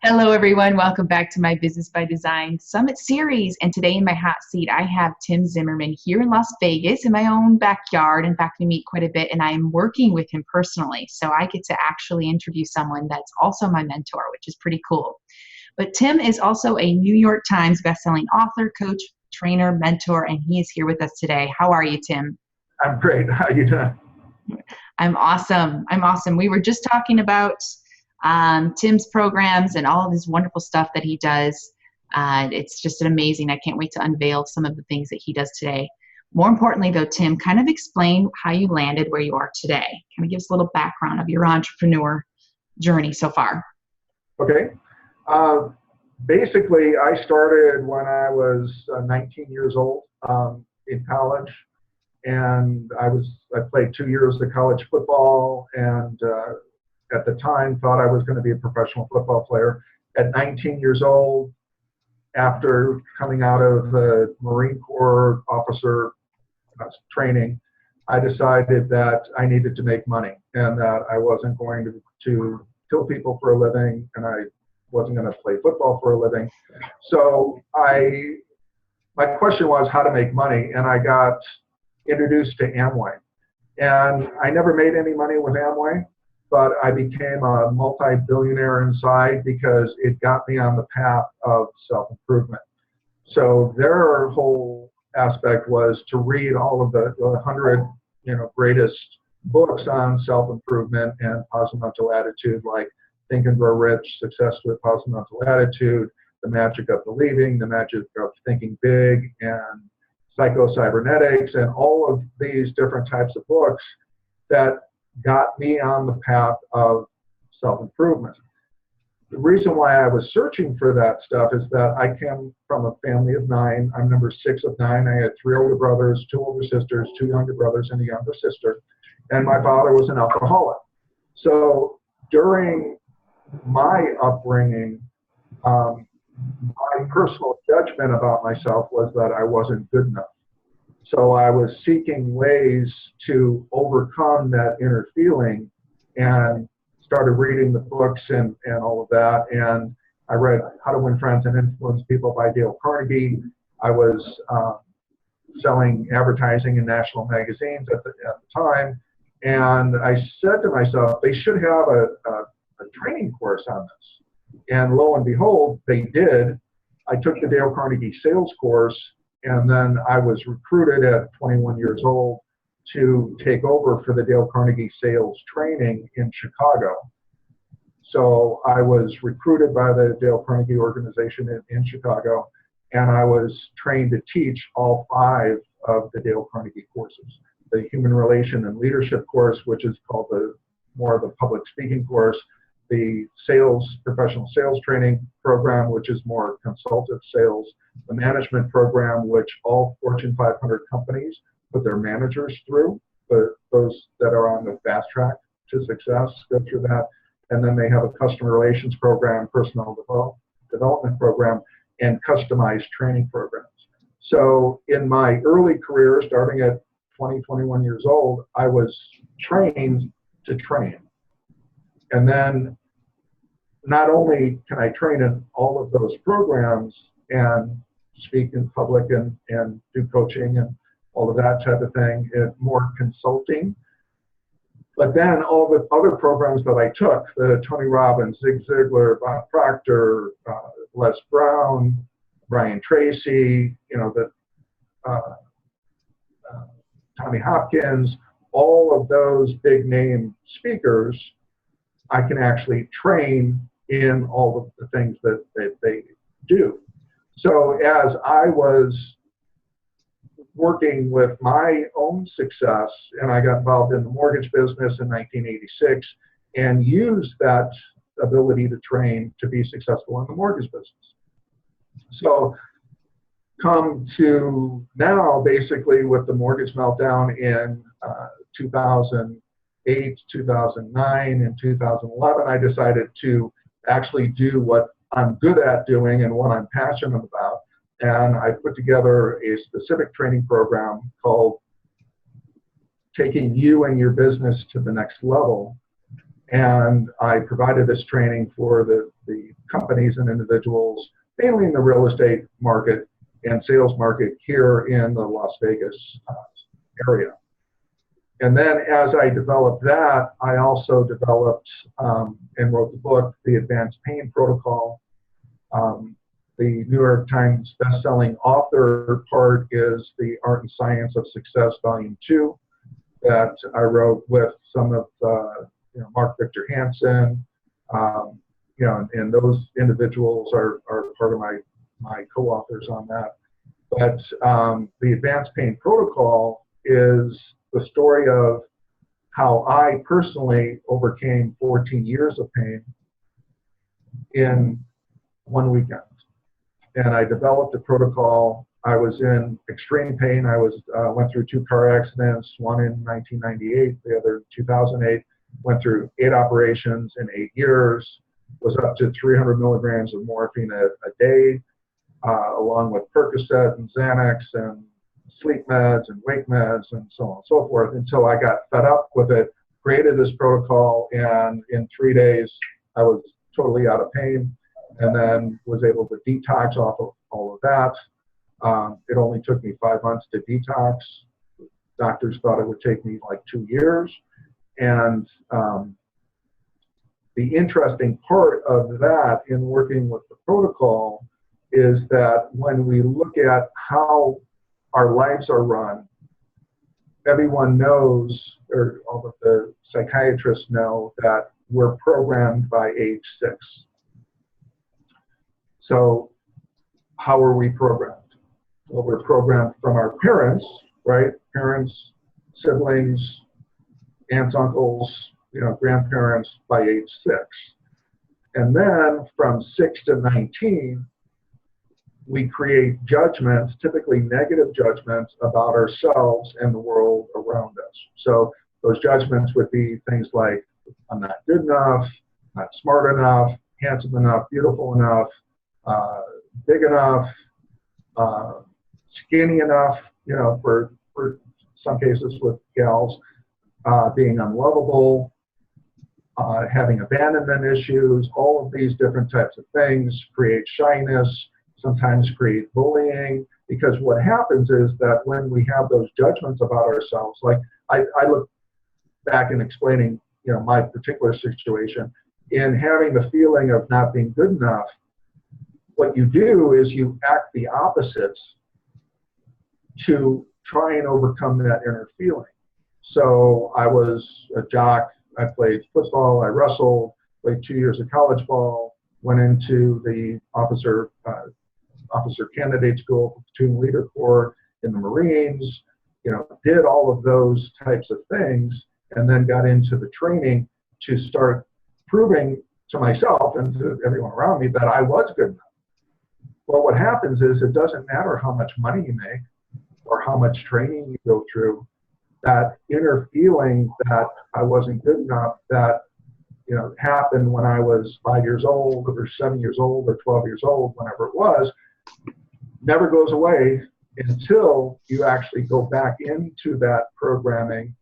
Hello, everyone. Welcome back to my Business by Design Summit Series. And today in my hot seat, I have Tim Zimmerman here in Las Vegas in my own backyard. In fact, we meet quite a bit, and I am working with him personally. So I get to actually interview someone that's also my mentor, which is pretty cool. But Tim is also a New York Times bestselling author, coach, trainer, mentor, and he is here with us today. How are you, Tim? I'm great. How you doing? I'm awesome. I'm awesome. We were just talking about Tim's programs and all of his wonderful stuff that he does. It's just amazing. I can't wait to unveil some of the things that he does today. More importantly, though, Tim, kind of explain how you landed where you are today. Kind of give us a little background of your entrepreneur journey so far. Okay. Uh, Basically, I started when I was 19 years old in college, and I played 2 years of college football, and at the time thought I was going to be a professional football player. At 19 years old, after coming out of the Marine Corps officer training, I decided that I needed to make money and that I wasn't going to kill people for a living, and I wasn't going to play football for a living. So my question was how to make money, and I got introduced to Amway. And I never made any money with Amway, but I became a multi-billionaire inside because it got me on the path of self-improvement. So their whole aspect was to read all of the 100 greatest books on self-improvement and positive mental attitude, like Think and Grow Rich, Success with Positive Mental Attitude, The Magic of Believing, The Magic of Thinking Big, and Psycho-Cybernetics, and all of these different types of books that got me on the path of self-improvement. The reason why I was searching for that stuff is that I came from a family of 9. I'm number 6 of 9. I had 3 older brothers, 2 older sisters, 2 younger brothers, and a younger sister. And my father was an alcoholic. So during my upbringing, my personal judgment about myself was that I wasn't good enough. So I was seeking ways to overcome that inner feeling and started reading the books and all of that. And I read How to Win Friends and Influence People by Dale Carnegie. I was selling advertising in national magazines at the time. And I said to myself, they should have a training course on this. And lo and behold, they did. I took the Dale Carnegie sales course, and then I was recruited at 21 years old to take over for the Dale Carnegie sales training in Chicago. So I was recruited by the Dale Carnegie organization in Chicago, and I was trained to teach all 5 of the Dale Carnegie courses. The Human Relation and Leadership course, which is called more of the public speaking course, the professional sales training program, which is more consultative sales, the management program, which all Fortune 500 companies put their managers through, those that are on the fast track to success go through that. And then they have a customer relations program, personal development program, and customized training programs. So in my early career, starting at 21 years old, I was trained to train. And then not only can I train in all of those programs and speak in public and do coaching and all of that type of thing, and more consulting, but then all the other programs that I took, the Tony Robbins, Zig Ziglar, Bob Proctor, Les Brown, Brian Tracy, Tommy Hopkins, all of those big name speakers, I can actually train in all of the things that they do. So as I was working with my own success, and I got involved in the mortgage business in 1986 and used that ability to train to be successful in the mortgage business. So come to now, basically with the mortgage meltdown in 2008, 2009, and 2011, I decided to actually do what I'm good at doing and what I'm passionate about. And I put together a specific training program called Taking You and Your Business to the Next Level. And I provided this training for the companies and individuals, mainly in the real estate market and sales market here in the Las Vegas area. And then as I developed that, I also developed and wrote the book, The Advanced Pain Protocol. The New York Times bestselling author part is The Art and Science of Success, Volume 2, that I wrote with some of Mark Victor Hansen, and those individuals are part of my co-authors on that. But the Advanced Pain Protocol is the story of how I personally overcame 14 years of pain in one weekend. And I developed a protocol. I was in extreme pain. I went through 2 car accidents, one in 1998, the other 2008. Went through 8 operations in 8 years, was up to 300 milligrams of morphine a day, along with Percocet and Xanax and sleep meds and wake meds and so on and so forth, until I got fed up with it, created this protocol, and in 3 days I was totally out of pain, and then was able to detox off of all of that. It only took me 5 months to detox. Doctors thought it would take me like 2 years. And the interesting part of that in working with the protocol is that when we look at how our lives are run, everyone knows, or all of the psychiatrists know, that we're programmed by age 6. So how are we programmed? Well, we're programmed from our parents, right? Parents, siblings, aunts, uncles, grandparents by age 6. And then from 6 to 19, we create judgments, typically negative judgments, about ourselves and the world around us. So those judgments would be things like, I'm not good enough, not smart enough, handsome enough, beautiful enough, big enough, skinny enough, for some cases with gals, being unlovable, having abandonment issues. All of these different types of things create shyness, sometimes create bullying, because what happens is that when we have those judgments about ourselves, like I look back and explaining, my particular situation, in having the feeling of not being good enough, what you do is you act the opposites to try and overcome that inner feeling. So I was a jock. I played football. I wrestled, played 2 years of college ball, went into the officer candidate school, platoon leader corps in the Marines, did all of those types of things, and then got into the training to start proving to myself and to everyone around me that I was good enough. Well, what happens is it doesn't matter how much money you make or how much training you go through, that inner feeling that I wasn't good enough, that happened when I was 5 years old or 7 years old or 12 years old, whenever it was, never goes away until you actually go back into that programming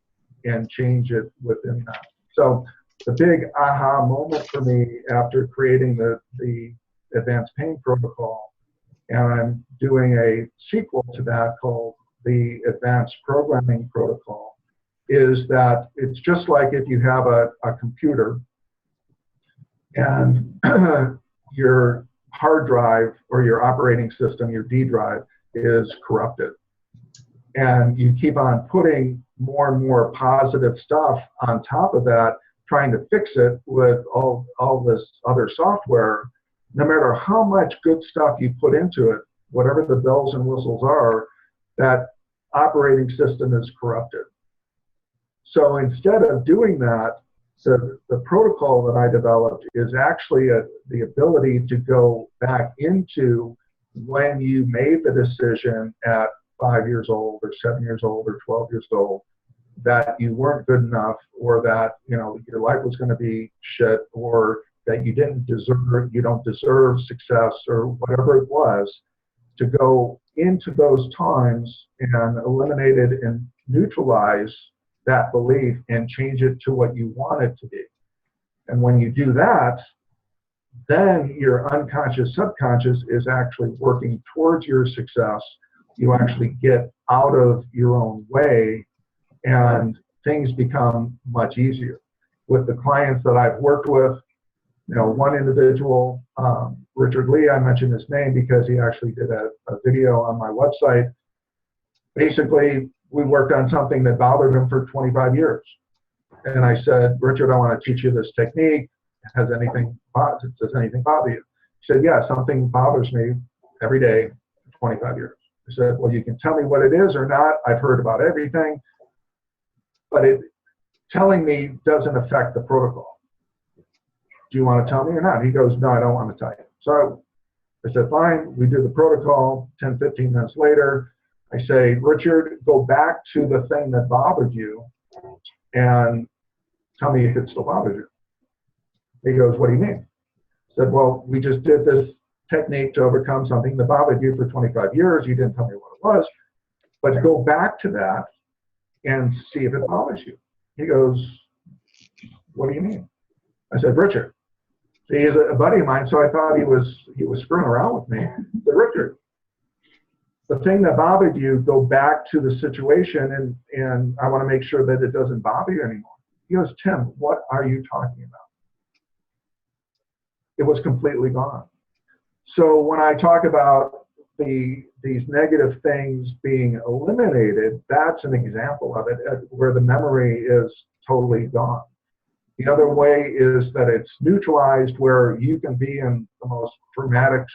and change it within that. So the big aha moment for me after creating the Advanced Pain Protocol, and I'm doing a sequel to that called the Advanced Programming Protocol, is that it's just like if you have a computer and your hard drive or your operating system, your D drive, is corrupted. And you keep on putting more and more positive stuff on top of that, trying to fix it with all this other software. No matter how much good stuff you put into it, whatever the bells and whistles are, that operating system is corrupted. So instead of doing that, the protocol that I developed is actually the ability to go back into when you made the decision at 5 years old or 7 years old or 12 years old that you weren't good enough, or that your life was going to be shit, or that you don't deserve success, or whatever it was, to go into those times and eliminate it and neutralize that belief and change it to what you want it to be. And when you do that, then your unconscious subconscious is actually working towards your success. You actually get out of your own way and things become much easier. With the clients that I've worked with, one individual, Richard Lee, I mentioned his name because he actually did a video on my website. Basically, we worked on something that bothered him for 25 years. And I said, Richard, I want to teach you this technique. Does anything bother you? He said, yeah, something bothers me every day for 25 years. I said, well, you can tell me what it is or not. I've heard about everything, but telling me doesn't affect the protocol. Do you want to tell me or not? He goes, no, I don't want to tell you. So I said, fine. We do the protocol. 10, 15 minutes later, I say, Richard, go back to the thing that bothered you and tell me if it still bothers you. He goes, what do you mean? I said, well, we just did this technique to overcome something that bothered you for 25 years. You didn't tell me what it was, but go back to that and see if it bothers you. He goes, what do you mean? I said, Richard. See, he's a buddy of mine, so I thought he was screwing around with me. I said, Richard, the thing that bothered you, go back to the situation and I want to make sure that it doesn't bother you anymore. He goes, Tim, what are you talking about? It was completely gone. So when I talk about these negative things being eliminated, that's an example of it where the memory is totally gone. The other way is that it's neutralized, where you can be in the most dramatic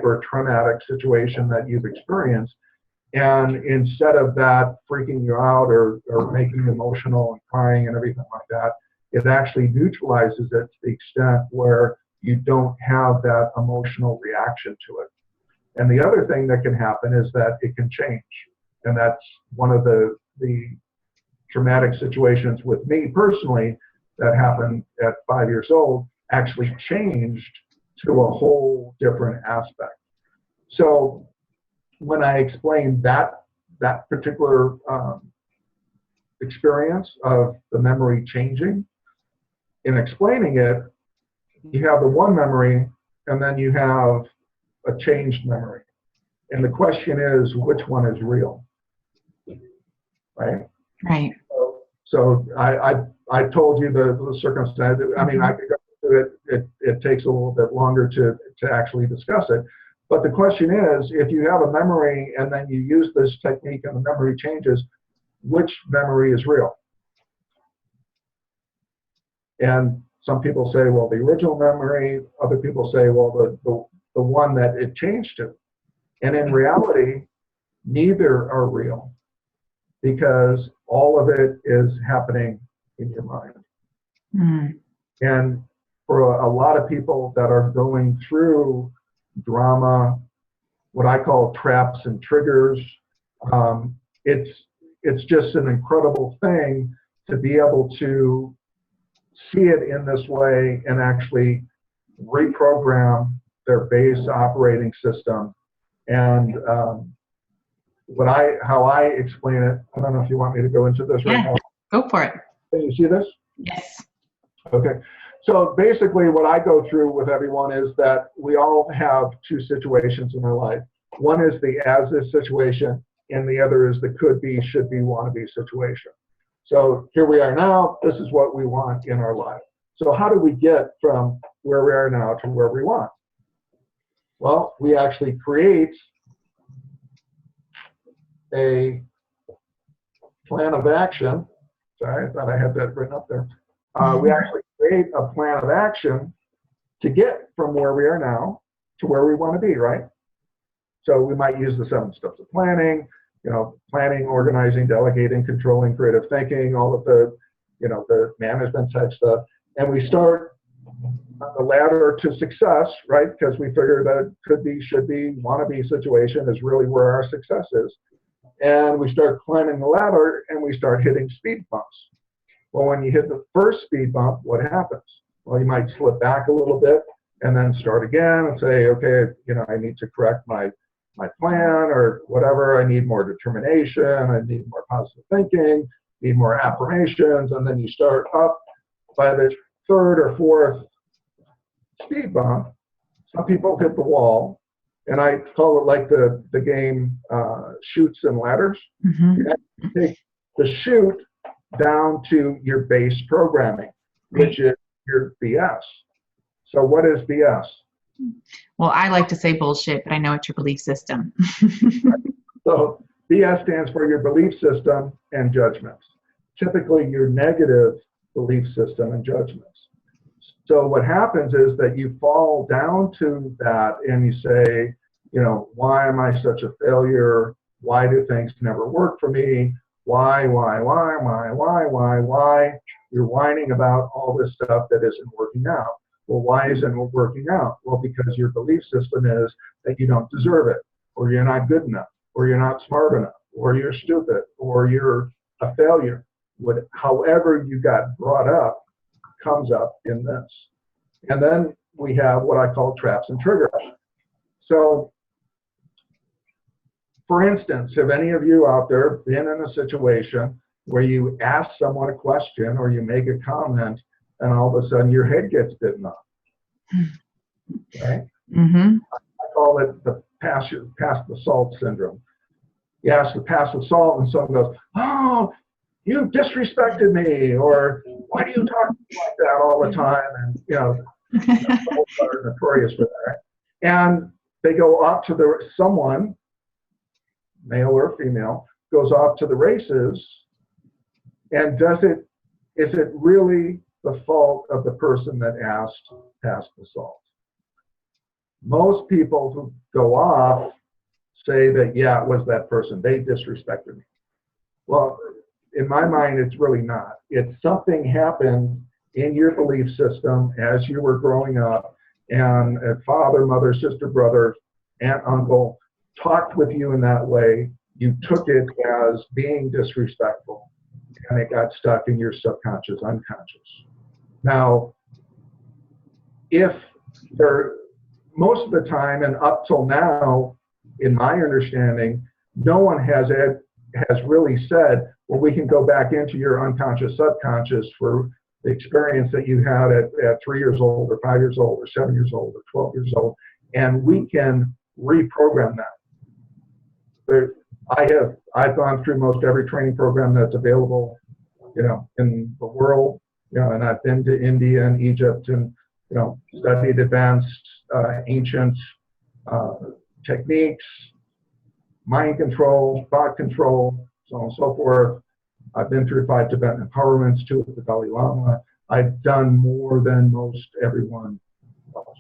or traumatic situation that you've experienced, and instead of that freaking you out or making you emotional and crying and everything like that, it actually neutralizes it to the extent where you don't have that emotional reaction to it. And the other thing that can happen is that it can change. And that's one of the traumatic situations with me personally that happened at 5 years old, actually changed to a whole different aspect. So when I explained that particular experience of the memory changing, in explaining it, you have the one memory and then you have a changed memory. And the question is, which one is real? Right? Right. So I told you the circumstance. I mean, I could go through it. It takes a little bit longer to actually discuss it. But the question is, if you have a memory and then you use this technique and the memory changes, which memory is real? And some people say, well, the original memory. Other people say, well, the one that it changed to. And in reality, neither are real, because all of it is happening in your mind. Mm. And for a lot of people that are going through drama, what I call traps and triggers, it's just an incredible thing to be able to see it in this way and actually reprogram their base operating system. And how I explain it, I don't know if you want me to go into this right now. Go for it. Can you see this? Yes. Okay. So basically what I go through with everyone is that we all have two situations in our life. One is the as-is situation, and the other is the could be, should be, want to be situation. So here we are now. This is what we want in our life. So how do we get from where we are now to where we want? Well, we actually create a plan of action. Sorry, I thought I had that written up there. We actually create a plan of action to get from where we are now to where we want to be, right? So we might use the 7 steps of planning, planning, organizing, delegating, controlling, creative thinking, all of the, the management type stuff. And we start on the ladder to success, right? Because we figure that could be, should be, want to be situation is really where our success is. And we start climbing the ladder and we start hitting speed bumps. Well, when you hit the first speed bump, what happens? Well, you might slip back a little bit and then start again and say, okay, I need to correct my plan or whatever. I need more determination. I need more positive thinking, need more affirmations. And then you start up. By the third or fourth speed bump, some people hit the wall, and I call it like the game Chutes and Ladders. Mm-hmm. You have to take the chute down to your base programming, which is your BS. So what is BS? Well, I like to say bullshit, but I know it's your belief system. So BS stands for your belief system and judgments. Typically your negative belief system and judgments. So what happens is that you fall down to that and you say, you know, why am I such a failure? Why do things never work for me? Why? You're whining about all this stuff that isn't working out. Well, why isn't it working out? Well, because your belief system is that you don't deserve it, or you're not good enough, or you're not smart enough, or you're stupid, or you're a failure. However you got brought up comes up in this. And then we have what I call traps and triggers. So, for instance, have any of you out there been in a situation where you ask someone a question or you make a comment and all of a sudden your head gets bitten off? Okay? Mm-hmm. I call it the pass the salt syndrome. You ask to pass the salt and someone goes, oh, you disrespected me, or why do you talk like that all the time? And, you know, are notorious for that. And they go off to someone, male or female, goes off to the races, and is it really the fault of the person that asked to pass the salt? Most people who go off say that, yeah, it was that person. They disrespected me. Well, in my mind, it's really not. It's something happened in your belief system as you were growing up, and a father, mother, sister, brother, aunt, uncle talked with you in that way. You took it as being disrespectful, and it got stuck in your subconscious, unconscious. Now, most of the time, and up till now, in my understanding, no one has really said, well, we can go back into your unconscious, subconscious for the experience that you had at 3 years old, or 5 years old, or 7 years old, or 12 years old, and we can reprogram that. I've gone through most every training program that's available, you know, in the world, you know, and I've been to India and Egypt and, you know, studied advanced, ancient techniques, mind control, thought control, so on and so forth. I've been through 5 Tibetan empowerments, 2 with the Dalai Lama. I've done more than most everyone else.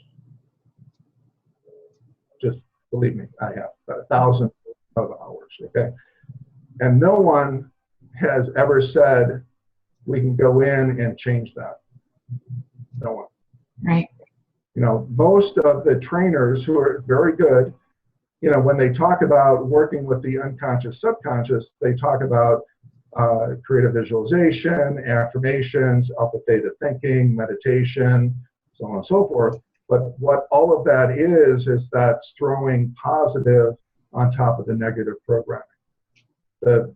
Just believe me, I have 1,000 of hours, okay? And no one has ever said we can go in and change that. No one. Right. You know, most of the trainers who are very good, you know, when they talk about working with the unconscious, subconscious, they talk about creative visualization, affirmations, alpha theta thinking, meditation, so on and so forth. But what all of that is that's throwing positive on top of the negative programming. The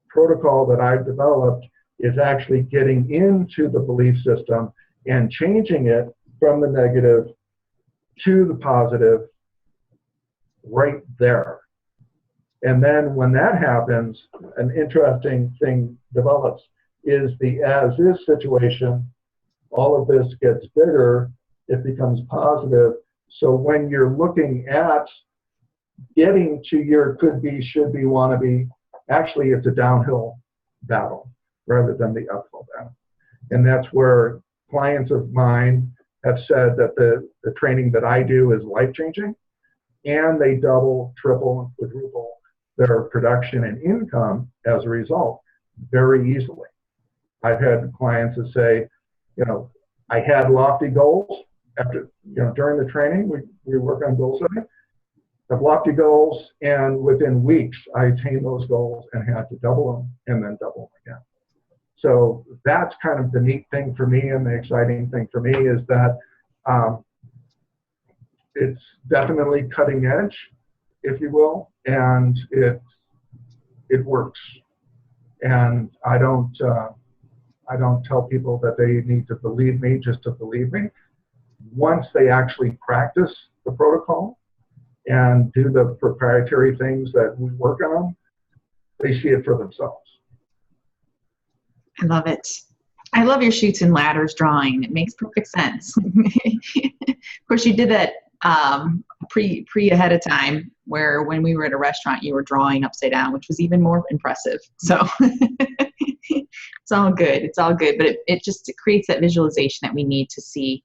protocol that I've developed is actually getting into the belief system and changing it from the negative to the positive right there. And then when that happens, an interesting thing develops, is the as-is situation. All of this gets bigger, it becomes positive. So when you're looking at getting to your could be, should be, wanna be, actually it's a downhill battle rather than the uphill battle. And that's where clients of mine have said that the training that I do is life-changing, and they double, triple, and quadruple their production and income as a result very easily. I've had clients that say, you know, I had lofty goals after, you know, during the training, we work on goal setting. Have lofty goals, and within weeks, I attained those goals and had to double them and then double them again. So that's kind of the neat thing for me, and the exciting thing for me is that it's definitely cutting edge, if you will, and it works. And I don't I don't tell people that they need to believe me just to believe me. Once they actually practice the protocol and do the proprietary things that we work on, they see it for themselves. I love it. I love your chutes and ladders drawing. It makes perfect sense. Of course, you did that pre ahead of time, where when we were at a restaurant, you were drawing upside down, which was even more impressive. So it's all good. It's all good. But it creates that visualization that we need to see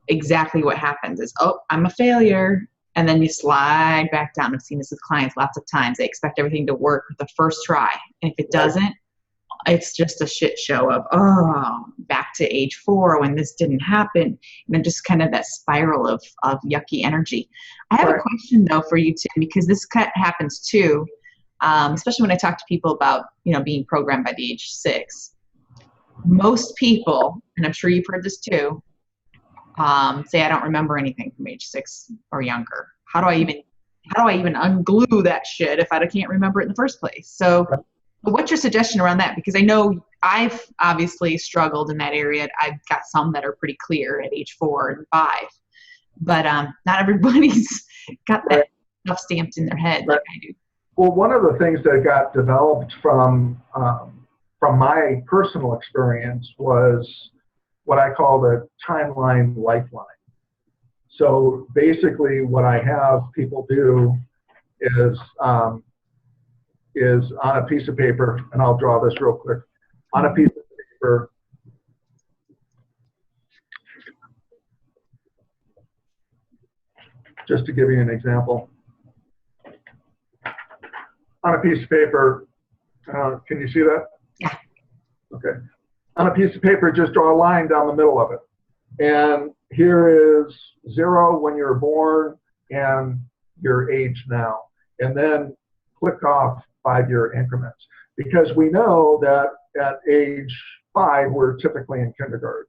exactly what happens is, oh, I'm a failure. And then you slide back down. I've seen this with clients lots of times. They expect everything to work the first try. And if it doesn't, it's just a shit show of, oh, back to age 4 when this didn't happen. And then just kind of that spiral of yucky energy. I have a question, though, for you, Tim, because this happens, too, especially when I talk to people about, being programmed by the age 6. Most people, and I'm sure you've heard this, too, say, I don't remember anything from age 6 or younger. How do I even unglue that shit if I can't remember it in the first place? So what's your suggestion around that? Because I know I've obviously struggled in that area. I've got some that are pretty clear at age 4 and 5, but not everybody's got that stuff stamped in their head like I do. Well, one of the things that got developed from my personal experience was what I call the timeline lifeline. So basically what I have people do is on a piece of paper, and I'll draw this real quick. On a piece of paper, just to give you an example. On a piece of paper, can you see that? Yeah. Okay. On a piece of paper, just draw a line down the middle of it. And here is 0 when you were born and your age now. And then click off 5-year increments. Because we know that at age 5, we're typically in kindergarten.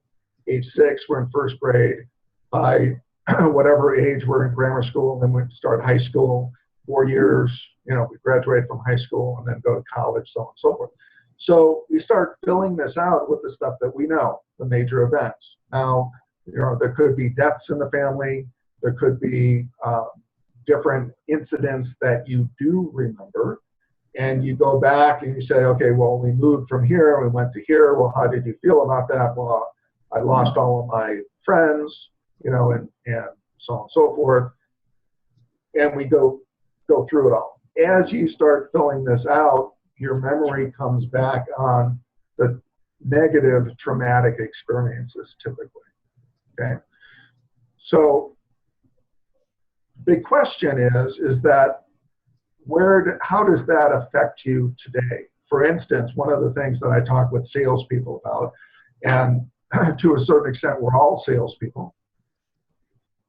Age 6, we're in first grade. By whatever age, we're in grammar school, and then we start high school. 4 years, we graduate from high school and then go to college, so on and so forth. So we start filling this out with the stuff that we know, the major events. Now, there could be deaths in the family. There could be different incidents that you do remember. And you go back and you say, okay, well, we moved from here, we went to here. Well, how did you feel about that? Well, I lost all of my friends, and so on and so forth. And we go through it all. As you start filling this out, your memory comes back on the negative traumatic experiences typically, okay? So big question is that how does that affect you today? For instance, one of the things that I talk with salespeople about, and to a certain extent, we're all salespeople,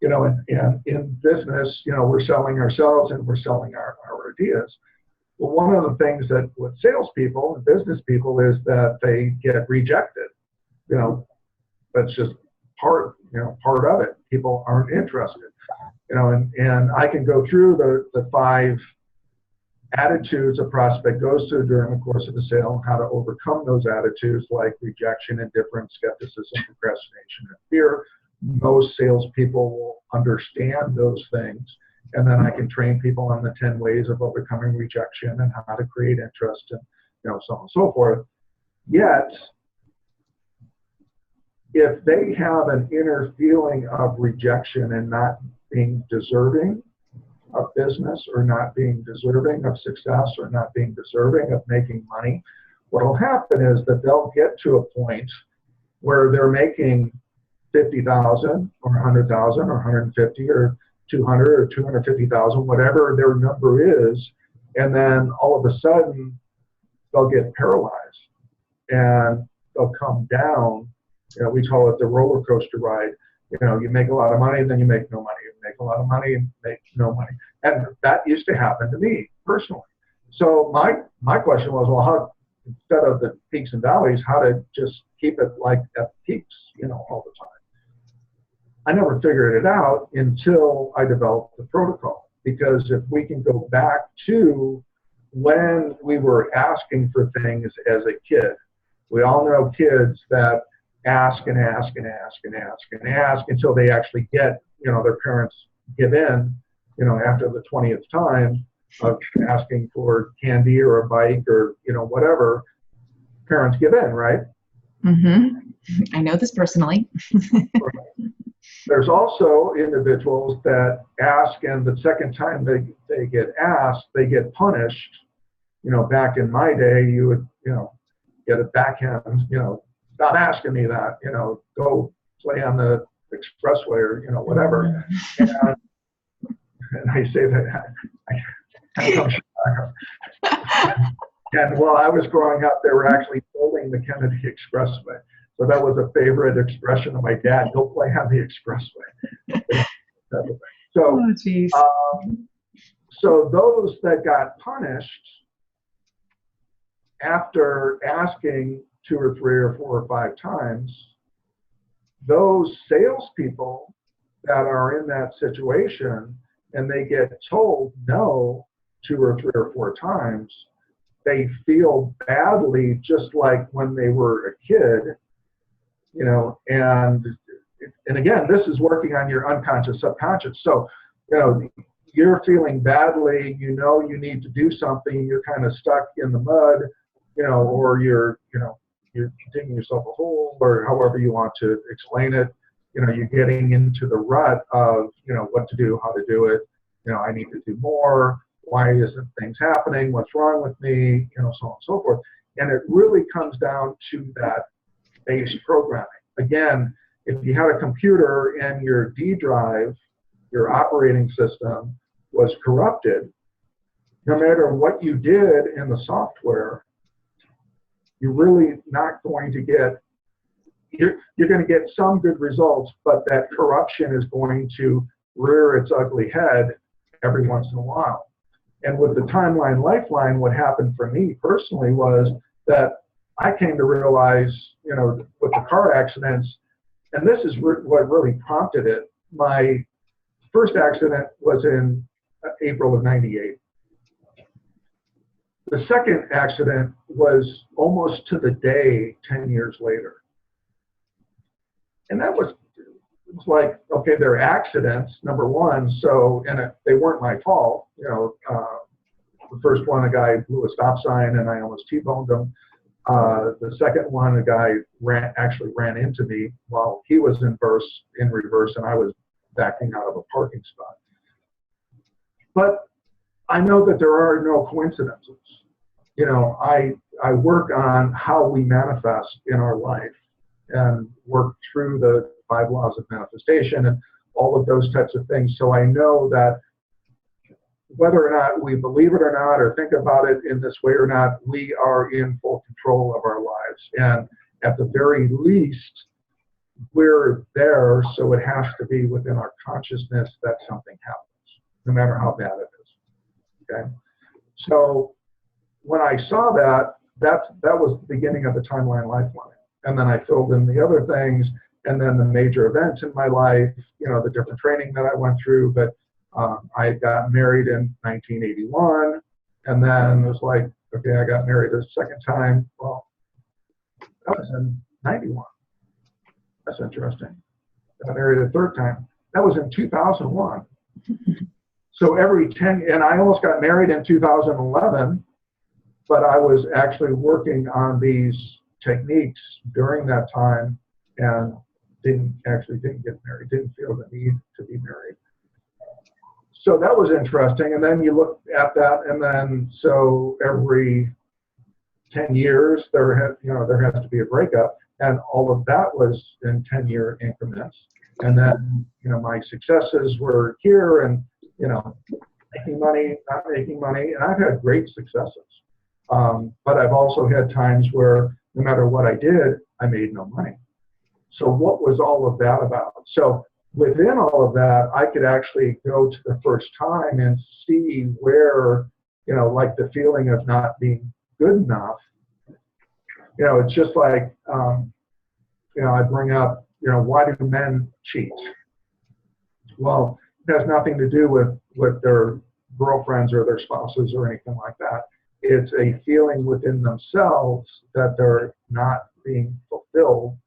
and in business, we're selling ourselves and we're selling our ideas. Well, one of the things that with salespeople and business people is that they get rejected. That's just part of it. People aren't interested. And I can go through the 5 attitudes a prospect goes through during the course of the sale and how to overcome those attitudes like rejection, indifference, skepticism, procrastination, and fear. Most salespeople will understand those things. And then I can train people on the 10 ways of overcoming rejection and how to create interest and so on and so forth. Yet, if they have an inner feeling of rejection and not being deserving of business or not being deserving of success or not being deserving of making money, what will happen is that they'll get to a point where they're making 50,000 or 100,000 or 150 or 200 or 250,000, whatever their number is, and then all of a sudden they'll get paralyzed and they'll come down. We call it the roller coaster ride. You make a lot of money, then you make no money. You make a lot of money and make no money. And that used to happen to me personally. So my question was, well, how, instead of the peaks and valleys, how to just keep it like at peaks, all the time. I never figured it out until I developed the protocol. Because if we can go back to when we were asking for things as a kid, We all know kids that ask and ask and ask and ask and ask until they actually get, their parents give in, after the 20th time of asking for candy or a bike or, whatever, parents give in, right? Mm-hmm. I know this personally. There's also individuals that ask, and the second time they get asked, they get punished. Back in my day, you would, get a backhand, stop asking me that, go play on the expressway or, whatever. And I say that I come back. And while I was growing up, they were actually building the Kennedy Expressway. So that was a favorite expression of my dad, go play on the expressway. So those that got punished after asking 2 or 3 or 4 or 5 times, those salespeople that are in that situation and they get told no 2 or 3 or 4 times, they feel badly just like when they were a kid, and again, this is working on your unconscious, subconscious. So, you're feeling badly, you need to do something, you're kind of stuck in the mud, or you're digging yourself a hole, or however you want to explain it. You're getting into the rut of, what to do, how to do it. I need to do more. Why isn't things happening? What's wrong with me? So on and so forth. And it really comes down to that base programming. Again, if you had a computer and your D drive, your operating system was corrupted, no matter what you did in the software, you're really not going to get, you're going to get some good results, but that corruption is going to rear its ugly head every once in a while. And with the Timeline Lifeline, what happened for me personally was that I came to realize, with the car accidents, and this is what really prompted it. My first accident was in April of '98. The second accident was almost to the day 10 years later. And that was, it was like, okay, they're accidents, number one, so, and they weren't my fault. The first one, a guy blew a stop sign and I almost T-boned him. The second one, a guy actually ran into me while he was in reverse and I was backing out of a parking spot. But I know that there are no coincidences. I work on how we manifest in our life and work through the 5 laws of manifestation and all of those types of things. So I know that whether or not we believe it or not, or think about it in this way or not, we are in full control of our lives. And at the very least, we're there, so it has to be within our consciousness that something happens, no matter how bad it is. Okay? So when I saw that was the beginning of the Timeline Lifeline. And then I filled in the other things, and then the major events in my life, the different training that I went through. But I got married in 1981, and then it was like, okay, I got married a second time. Well, that was in 91. That's interesting. I got married a third time. That was in 2001. So every 10, and I almost got married in 2011, but I was actually working on these techniques during that time and didn't get married, didn't feel the need to be married. So that was interesting. And then you look at that, and then so every 10 years there has to be a breakup, and all of that was in 10-year increments. And then my successes were here, and making money, not making money, and I've had great successes. But I've also had times where no matter what I did, I made no money. So what was all of that about? So within all of that, I could actually go to the first time and see where, like the feeling of not being good enough. It's just like, I bring up, why do men cheat? Well, it has nothing to do with their girlfriends or their spouses or anything like that. it's a feeling within themselves that they're not being fulfilled,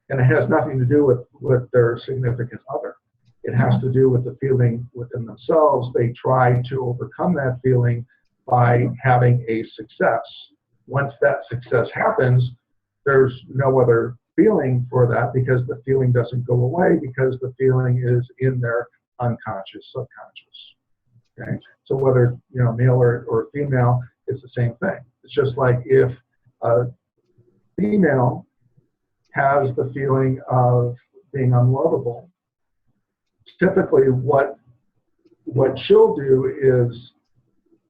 and it has nothing to do with their significant other. It has to do with the feeling within themselves. They try to overcome that feeling by having a success. Once that success happens, there's no other feeling for that, because the feeling doesn't go away, because the feeling is in their unconscious, subconscious. Okay, so whether male or female, it's the same thing. It's just like if a female has the feeling of being unlovable, typically what she'll do is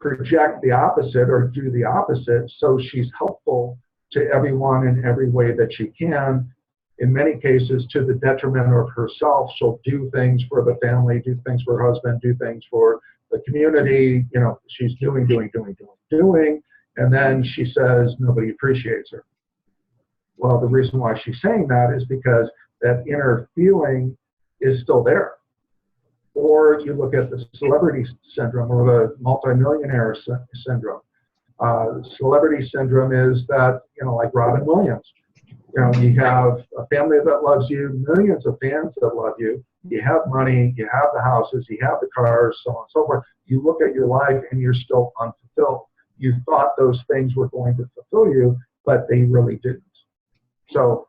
project the opposite or do the opposite, so she's helpful to everyone in every way that she can. In many cases, to the detriment of herself. She'll do things for the family, do things for her husband, do things for the community. She's doing, and then she says nobody appreciates her. Well, the reason why she's saying that is because that inner feeling is still there. Or you look at the celebrity syndrome or the multimillionaire syndrome. Celebrity syndrome is that, like Robin Williams, you have a family that loves you, millions of fans that love you, you have money, you have the houses, you have the cars, so on and so forth. You look at your life and you're still unfulfilled. You thought those things were going to fulfill you, but they really didn't. So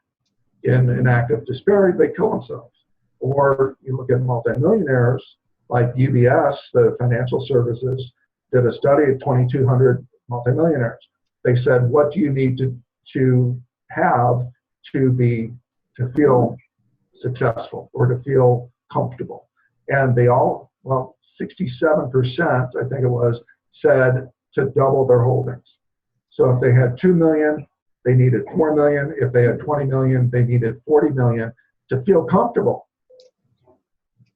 in an act of despair, they kill themselves. Or you look at multimillionaires like UBS, the financial services, did a study of 2,200 multimillionaires. They said, what do you need to have to feel successful or to feel comfortable? And they all, 67%, I think it was, said to double their holdings. So if they had 2 million, they needed 4 million. If they had 20 million, they needed 40 million to feel comfortable.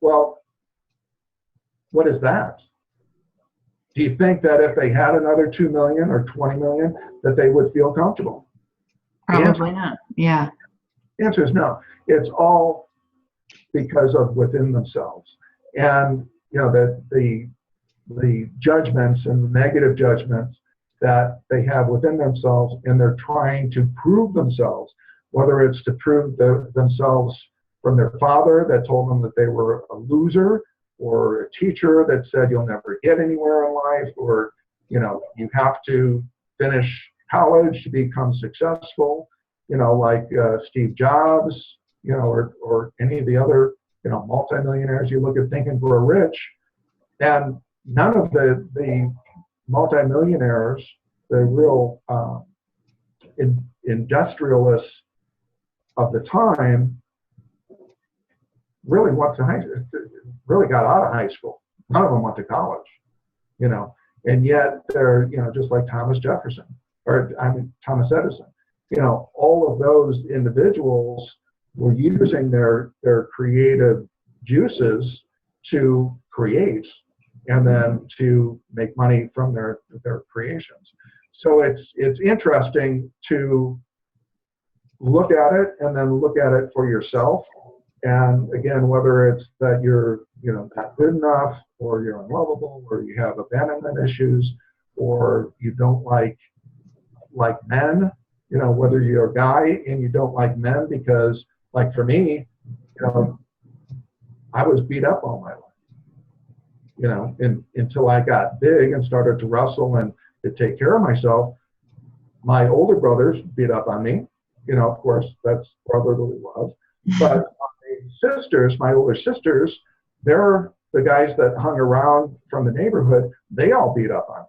Well, what is that? Do you think that if they had another 2 million or 20 million, that they would feel comfortable? Probably not. Yeah. The answer is no. It's all because of within themselves. And the judgments and the negative judgments that they have within themselves, and they're trying to prove themselves, whether it's to prove themselves from their father that told them that they were a loser, or a teacher that said you'll never get anywhere in life, or you have to finish college to become successful, like Steve Jobs, or any of the other multimillionaires you look at Think and Grow Rich. And none of the multimillionaires, the real industrialists of the time, really went to really got out of high school. None of them went to college, and yet they're, just like Thomas Jefferson, Thomas Edison. All of those individuals were using their creative juices to create and then to make money from their creations. So it's interesting to look at it and then look at it for yourself. And again, whether it's that you're not good enough, or you're unlovable, or you have abandonment issues, or you don't like men, whether you're a guy and you don't like men because, like for me, I was beat up all my life, until I got big and started to wrestle and to take care of myself. My older brothers beat up on me, of course, that's brotherly love. But my sisters, my older sisters, they're the guys that hung around from the neighborhood. They all beat up on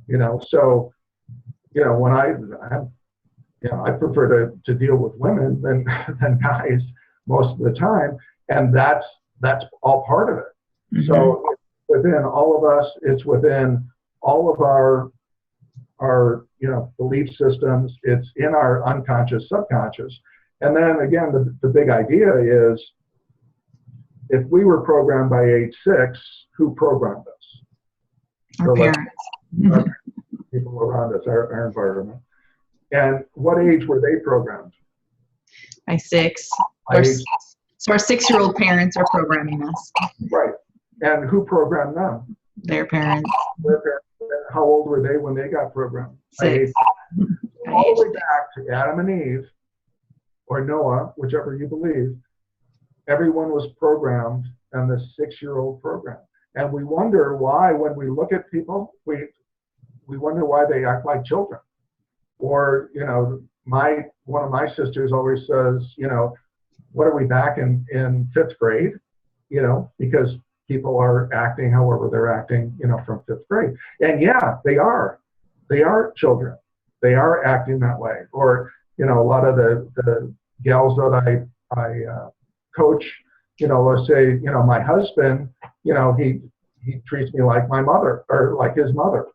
me, So, when I prefer to deal with women than guys most of the time, and that's all part of it. Mm-hmm. So within all of us, it's within all of our belief systems. It's in our unconscious, subconscious. And then again, the big idea is, if we were programmed by age 6, who programmed us? Our parents. People around us, our environment. And what age were they programmed? By 6. So our 6-year-old parents are programming us. Right. And who programmed them? Their parents. Their parents. how old were they when they got programmed? 6. All the way back to Adam and Eve, or Noah, whichever you believe, everyone was programmed in the 6-year-old program. And we wonder why, when we look at people, we wonder why they act like children. Or, you know, one of my sisters always says, you know, what are we back in 5th grade? You know, because people are acting however they're acting, you know, from 5th grade. And yeah, they are children. They are acting that way. Or, you know, a lot of the gals that I coach, you know, let's say, you know, my husband, you know, he treats me like my mother or like his mother,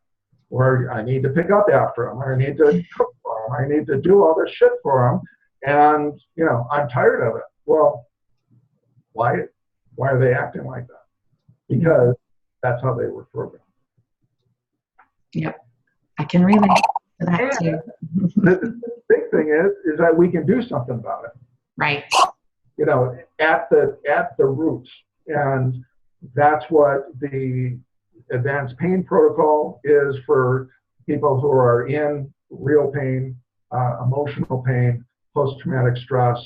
or I need to pick up after him, or I need to cook for him, I need to do all this shit for him, and, you know, I'm tired of it. Well, why are they acting like that? Because that's how they were programmed. Yep, I can relate to that too. The big thing is that we can do something about it. Right. You know, at the roots, and that's what the advanced pain protocol is for people who are in real pain, emotional pain, post-traumatic stress,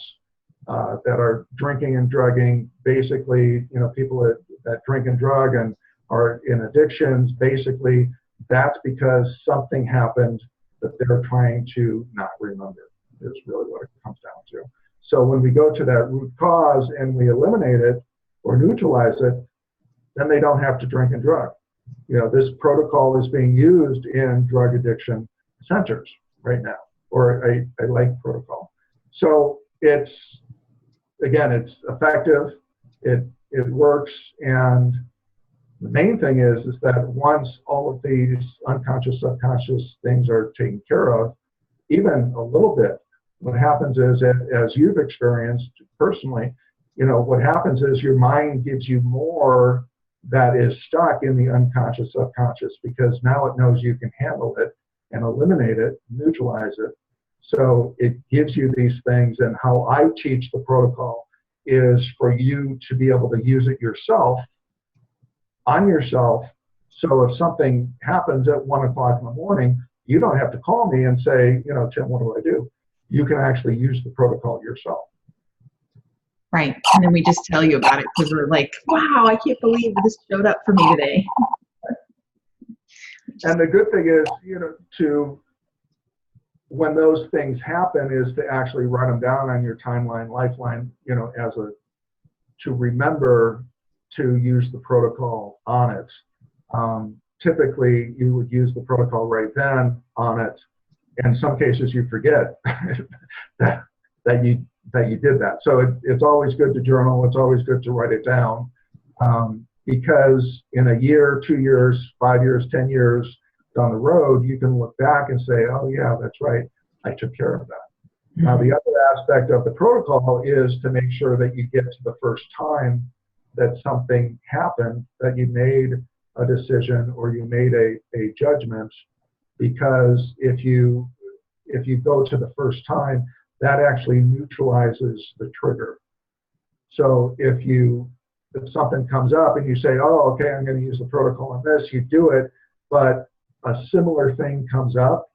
that are drinking and drugging. Basically, you know, people that drink and drug and are in addictions, basically that's because something happened that they're trying to not remember, is really what it comes down to. So when we go to that root cause and we eliminate it or neutralize it, then they don't have to drink and drug. You know, this protocol is being used in drug addiction centers right now, or a like protocol. So it's effective, it works, and the main thing is that once all of these unconscious, subconscious things are taken care of, even a little bit, what happens is, as you've experienced personally, you know, what happens is your mind gives you more that is stuck in the unconscious, subconscious, because now it knows you can handle it and eliminate it, neutralize it. So it gives you these things, and how I teach the protocol is for you to be able to use it yourself, on yourself. So if something happens at 1 o'clock in the morning, you don't have to call me and say, you know, Tim, what do I do? You can actually use the protocol yourself. Right. And then we just tell you about it because we're like, wow, I can't believe this showed up for me today. And the good thing is, you know, when those things happen, is to actually write them down on your timeline, lifeline, you know, to remember to use the protocol on it. Typically, you would use the protocol right then on it. In some cases, you forget that you did that. So it's always good to journal. It's always good to write it down, because in a year, 2 years, 5 years, 10 years down the road, you can look back and say, oh yeah, that's right, I took care of that. Mm-hmm. Now, the other aspect of the protocol is to make sure that you get to the first time that something happened, that you made a decision or you made a judgment, because if you go to the first time, that actually neutralizes the trigger. So if something comes up and you say, oh, okay, I'm going to use the protocol on this, you do it, but a similar thing comes up,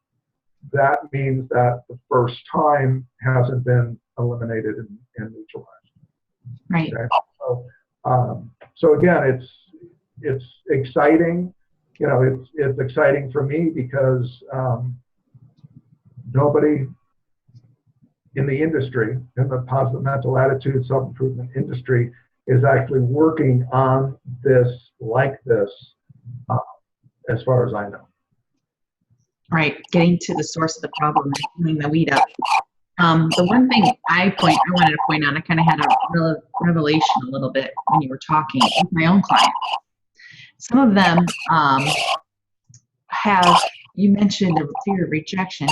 that means that the first time hasn't been eliminated and neutralized. Right. Okay? So again, it's exciting. You know, it's exciting for me because nobody in the industry, in the positive mental attitude, self-improvement industry, is actually working on this like this, as far as I know. Right, getting to the source of the problem and cleaning the weed up. The one thing I wanted to point out, I kind of had a revelation a little bit when you were talking with my own clients. Some of them you mentioned the fear of rejection.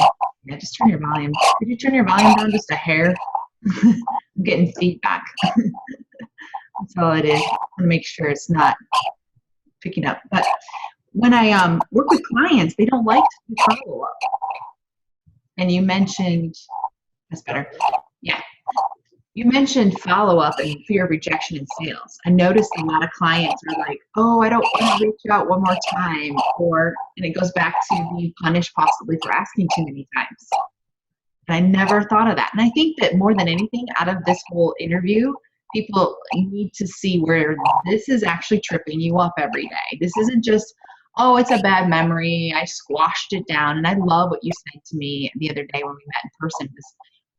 Yeah, just turn your volume. Could you turn your volume down just a hair? I'm getting feedback. That's all it is. I want to make sure it's not picking up. But when I work with clients, they don't like to do follow-up. And you mentioned, that's better. Yeah. You mentioned follow up and fear of rejection in sales. I noticed a lot of clients are like, oh, I don't want to reach out one more time. And it goes back to being punished possibly for asking too many times. And I never thought of that. And I think that more than anything, out of this whole interview, people need to see where this is actually tripping you up every day. This isn't just, oh, it's a bad memory. I squashed it down. And I love what you said to me the other day when we met in person. Was,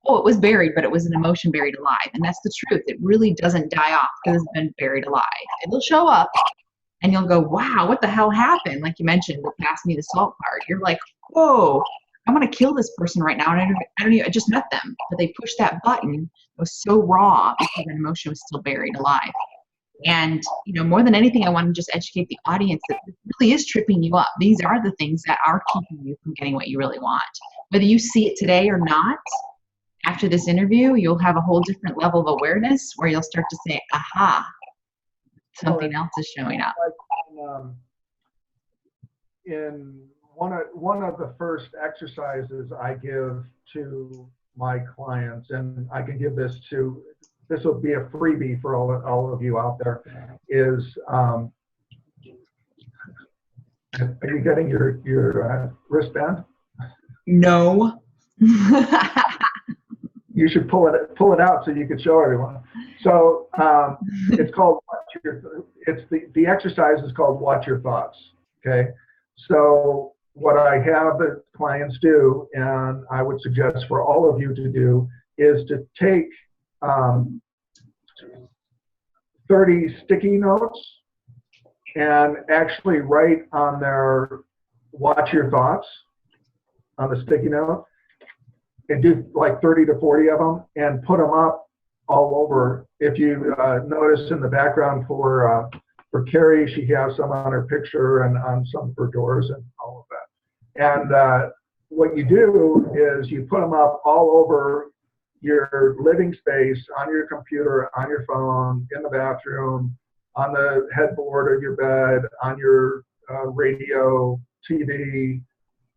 oh, it was buried, but it was an emotion buried alive. And that's the truth. It really doesn't die off because it's been buried alive. It'll show up and you'll go, wow, what the hell happened? Like you mentioned, the pass me the salt part. You're like, whoa, I want to kill this person right now. And I just met them, but they pushed that button. It was so raw because that emotion was still buried alive. And, more than anything, I want to just educate the audience that it really is tripping you up. These are the things that are keeping you from getting what you really want. Whether you see it today or not, after this interview, you'll have a whole different level of awareness where you'll start to say, aha, something else is showing up. In one of the first exercises I give to my clients, and I can give this will be a freebie for all of you out there, is are you getting your wristband? No. You should pull it out so you can show everyone. So it's called the exercise is called Watch Your Thoughts. Okay. So what I have the clients do, and I would suggest for all of you to do, is to take 30 sticky notes and actually write on their watch your thoughts on the sticky note, and do like 30 to 40 of them and put them up all over. If you notice in the background for Carrie, she has some on her picture and on some of her doors and all of that. And what you do is you put them up all over your living space, on your computer, on your phone, in the bathroom, on the headboard of your bed, on your radio, TV,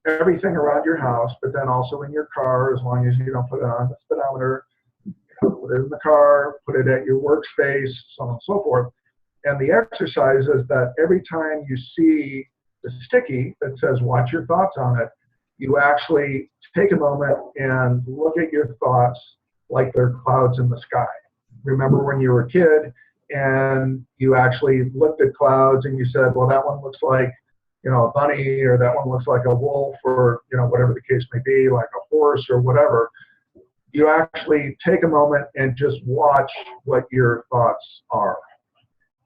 everything around your house, but then also in your car, as long as you don't put it on the speedometer. Put it in the car, put it at your workspace, so on and so forth. And the exercise is that every time you see the sticky that says watch your thoughts on it, you actually take a moment and look at your thoughts like they're clouds in the sky. Remember when you were a kid and you actually looked at clouds and you said, well, that one looks like, a bunny, or that one looks like a wolf, or, whatever the case may be, like a horse or whatever. You actually take a moment and just watch what your thoughts are.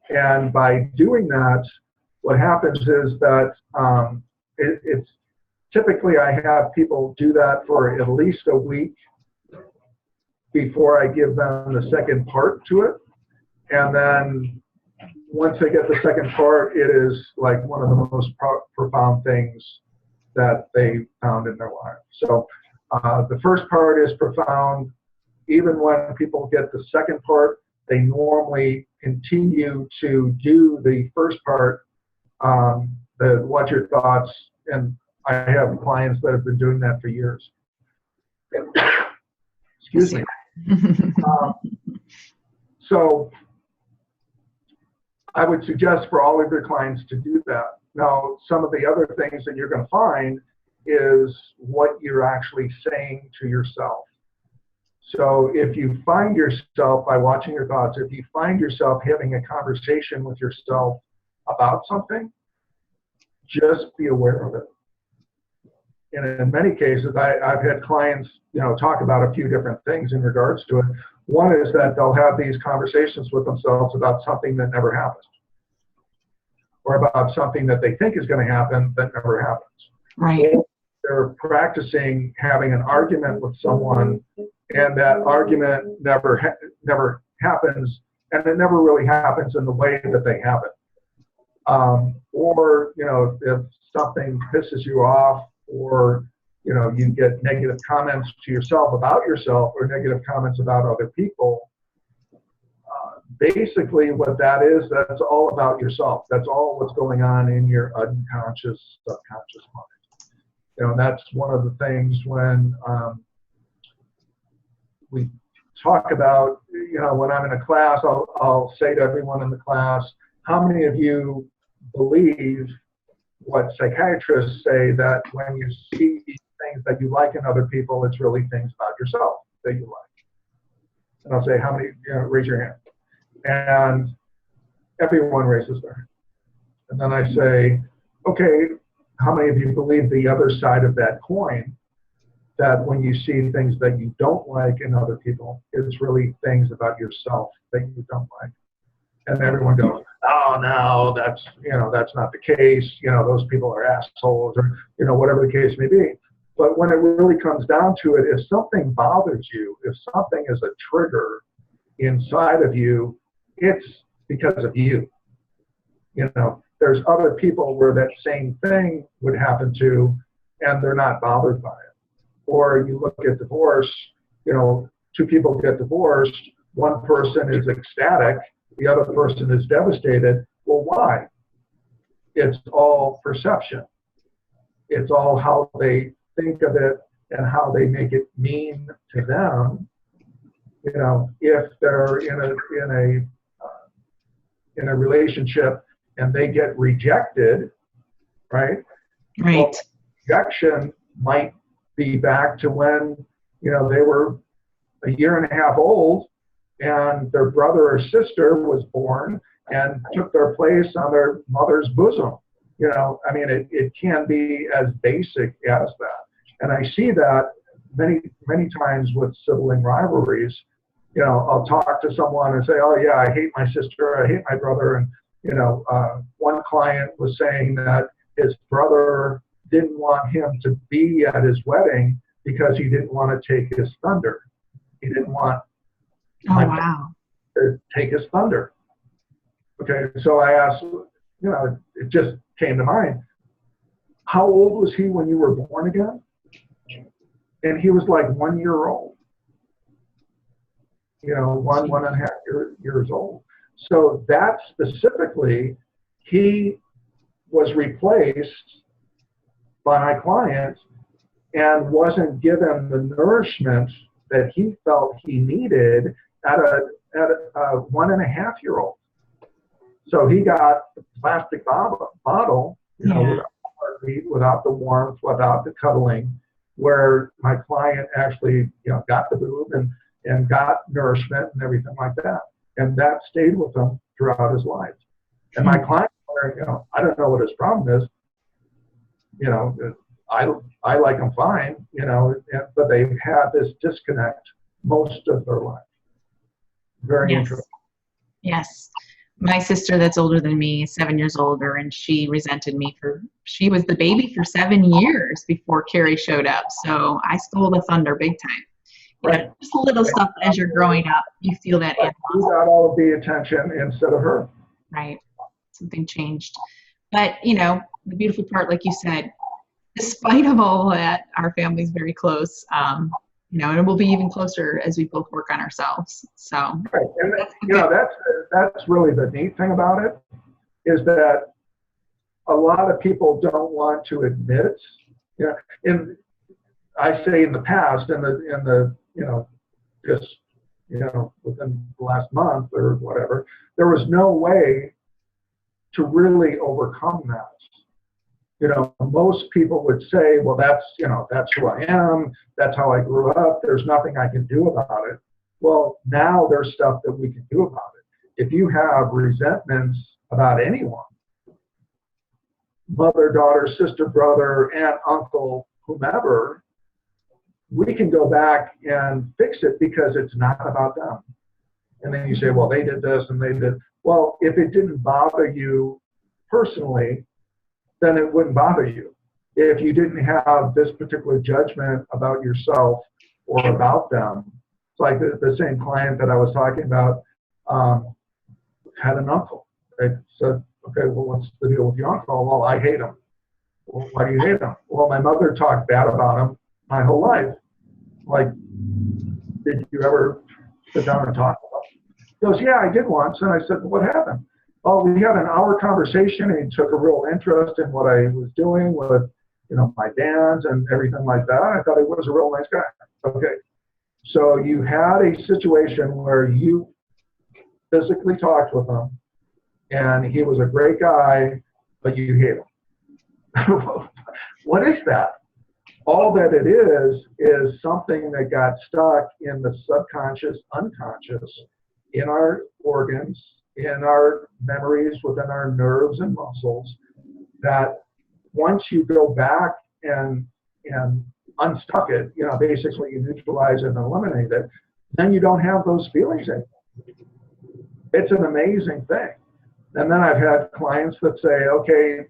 And by doing that, what happens is that it's typically I have people do that for at least a week before I give them the second part to it. And then once they get the second part, it is like one of the most profound things that they found in their life. So the first part is profound. Even when people get the second part, they normally continue to do the first part, the watch your thoughts, and I have clients that have been doing that for years. Excuse me. So I would suggest for all of your clients to do that. Now, some of the other things that you're going to find is what you're actually saying to yourself. So if you find yourself, by watching your thoughts, if you find yourself having a conversation with yourself about something, just be aware of it. And in many cases, I've had clients, talk about a few different things in regards to it. One is that they'll have these conversations with themselves about something that never happens, or about something that they think is going to happen that never happens. Right. Or they're practicing having an argument with someone, and that argument never happens, and it never really happens in the way that they have it. Or if something pisses you off, or you get negative comments to yourself about yourself, or negative comments about other people. Basically what that is, that's all about yourself. That's all what's going on in your unconscious, subconscious mind. That's one of the things when we talk about, when I'm in a class, I'll say to everyone in the class, how many of you believe what psychiatrists say, that when you see things that you like in other people, it's really things about yourself that you like? And I'll say, how many, raise your hand. And everyone raises their hand. And then I say, okay, how many of you believe the other side of that coin, that when you see things that you don't like in other people, it's really things about yourself that you don't like? And everyone goes, oh, no, that's not the case. Those people are assholes, or, whatever the case may be. But when it really comes down to it, if something bothers you, if something is a trigger inside of you, it's because of you. There's other people where that same thing would happen to, and they're not bothered by it. Or you look at divorce, two people get divorced, one person is ecstatic, the other person is devastated. Well, why? It's all perception. It's all how they think of it and how they make it mean to them. If they're in a relationship and they get rejected, right? Right. Well, rejection might be back to when, they were a year and a half old and their brother or sister was born and took their place on their mother's bosom. It can be as basic as that. And I see that many, many times with sibling rivalries. I'll talk to someone and say, oh yeah, I hate my sister, I hate my brother. And, one client was saying that his brother didn't want him to be at his wedding because he didn't want to take his thunder. He didn't want to take his thunder. Okay, so I asked, it just came to mind, how old was he when you were born again? And he was like 1 year old. One and a half years old. So that specifically, he was replaced by my client and wasn't given the nourishment that he felt he needed at a 1.5-year-old. So he got the plastic bottle, without the heartbeat, without the warmth, without the cuddling, where my client actually, got the boob and got nourishment and everything like that. And that stayed with him throughout his life. And my client, I don't know what his problem is. I like him fine, but they've had this disconnect most of their life. Very interesting. Yes. My sister that's older than me is 7 years older, and she resented me she was the baby for 7 years before Carrie showed up. So I stole the thunder big time. Right. Just little stuff as you're growing up, you feel that. Right. You got all of the attention instead of her. Right. Something changed. But, the beautiful part, like you said, despite of all that, our family's very close. And it will be even closer as we both work on ourselves. So, right. And that's really the neat thing about it, is that a lot of people don't want to admit. I say in the past, just within the last month or whatever, there was no way to really overcome that. Most people would say, well, that's who I am. That's how I grew up. There's nothing I can do about it. Well, now there's stuff that we can do about it. If you have resentments about anyone, mother, daughter, sister, brother, aunt, uncle, whomever, we can go back and fix it because it's not about them. And then you say, well, they did this and they did. Well, if it didn't bother you personally, then it wouldn't bother you. If you didn't have this particular judgment about yourself or about them, it's like the same client that I was talking about had an uncle. I said, okay, well, what's the deal with your uncle? Well, I hate him. Well, why do you hate him? Well, my mother talked bad about him my whole life. Like, did you ever sit down and talk about it? He goes, yeah, I did once. And I said, what happened? Oh, we had an hour conversation, and he took a real interest in what I was doing with, my bands and everything like that. I thought he was a real nice guy. Okay. So you had a situation where you physically talked with him, and he was a great guy, but you hate him. What is that? All that it is something that got stuck in the subconscious, unconscious, in our organs, in our memories, within our nerves and muscles, that once you go back and unstuck it, basically you neutralize it and eliminate it, then you don't have those feelings anymore. It's an amazing thing. And then I've had clients that say, okay,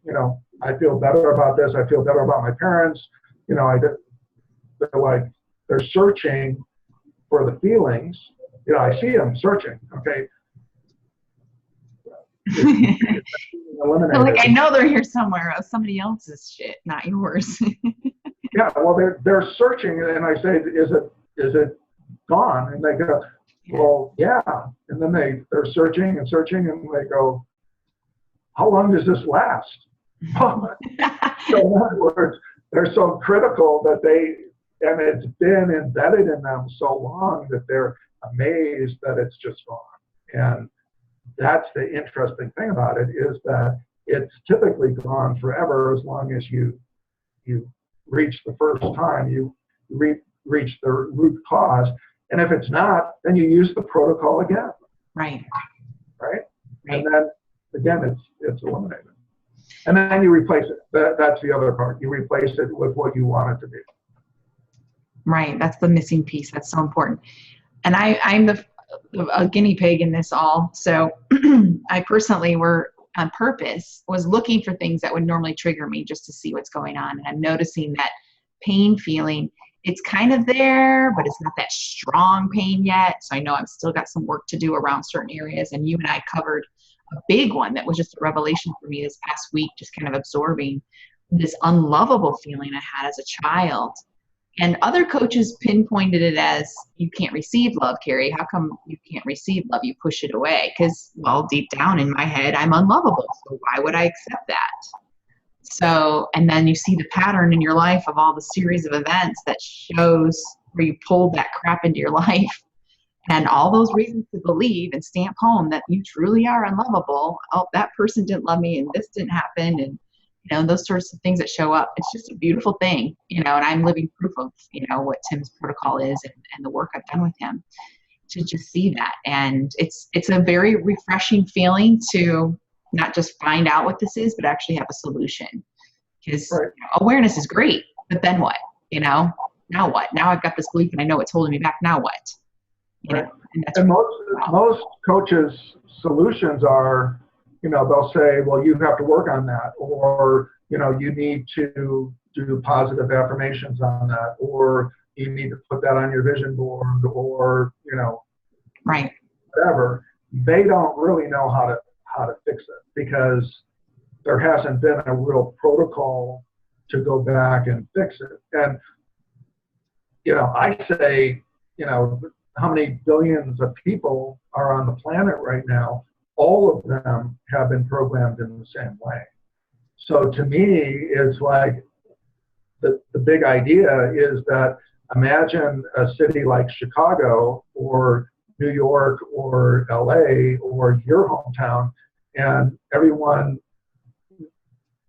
I feel better about this. I feel better about my parents. They're searching for the feelings. I see them searching. Okay. Like, I know they're here somewhere. Somebody else's shit, not yours. Yeah. Well, they're searching, and I say, is it gone? And they go, well, yeah. And then they're searching and searching, and they go, how long does this last? So in other words, they're so critical that and it's been embedded in them so long that they're amazed that it's just gone. And that's the interesting thing about it, is that it's typically gone forever as long as you reach the first time, you reach the root cause. And if it's not, then you use the protocol again. Right. And then again, it's eliminated. And then you replace it. That's the other part. You replace it with what you want it to be. Right. That's the missing piece. That's so important. And I'm a guinea pig in this all. So I personally on purpose was looking for things that would normally trigger me just to see what's going on. And I'm noticing that pain feeling, it's kind of there, but it's not that strong pain yet. So I know I've still got some work to do around certain areas. And you and I covered a big one that was just a revelation for me this past week, just kind of absorbing this unlovable feeling I had as a child. And other coaches pinpointed it as, you can't receive love, Carrie. How come you can't receive love? You push it away. Because, well, deep down in my head, I'm unlovable. So why would I accept that? So, and then you see the pattern in your life of all the series of events that shows where you pulled that crap into your life. And all those reasons to believe and stamp home that you truly are unlovable. Oh, that person didn't love me and this didn't happen. And those sorts of things that show up. It's just a beautiful thing, and I'm living proof of, what Tim's protocol is and the work I've done with him to just see that. And it's a very refreshing feeling to not just find out what this is, but actually have a solution. Because awareness is great, but then what? Now what? Now I've got this belief and I know it's holding me back. Now what? And most coaches' solutions are, they'll say, well, you have to work on that, or, you need to do positive affirmations on that, or you need to put that on your vision board, or, whatever. They don't really know how to fix it, because there hasn't been a real protocol to go back and fix it. And, I say, how many billions of people are on the planet right now? All of them have been programmed in the same way. So to me, it's like the big idea is that, imagine a city like Chicago or New York or LA or your hometown, and everyone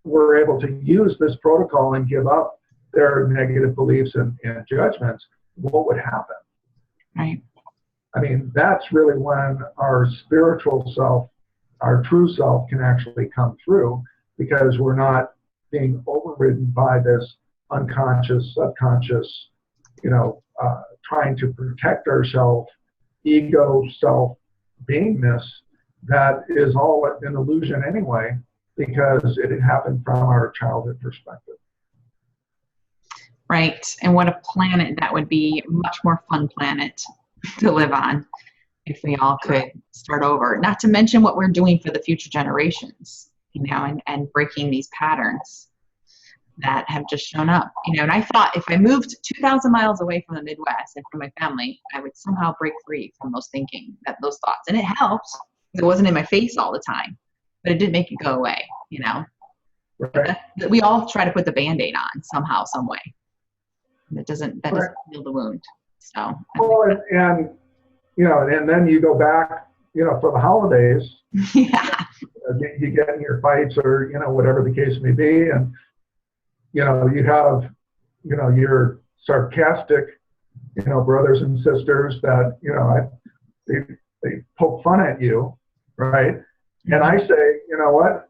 were able to use this protocol and give up their negative beliefs and judgments. What would happen? Right. I mean, that's really when our spiritual self, our true self, can actually come through, because we're not being overridden by this unconscious, subconscious, trying to protect ourselves, ego, self beingness that is all an illusion anyway, because it happened from our childhood perspective. Right. And what a planet that would be, a much more fun planet to live on if we all could start over. Not to mention what we're doing for the future generations, and breaking these patterns that have just shown up. And I thought if I moved 2,000 miles away from the Midwest and from my family, I would somehow break free from those those thoughts. And it helped. It wasn't in my face all the time, but it didn't make it go away, Right. We all try to put the Band-Aid on somehow, some way. That doesn't heal the wound. So, Well, and and then you go back, for the holidays, yeah, you get in your fights or, whatever the case may be. And, you have, your sarcastic, brothers and sisters that, they poke fun at you, right? And I say, you know what?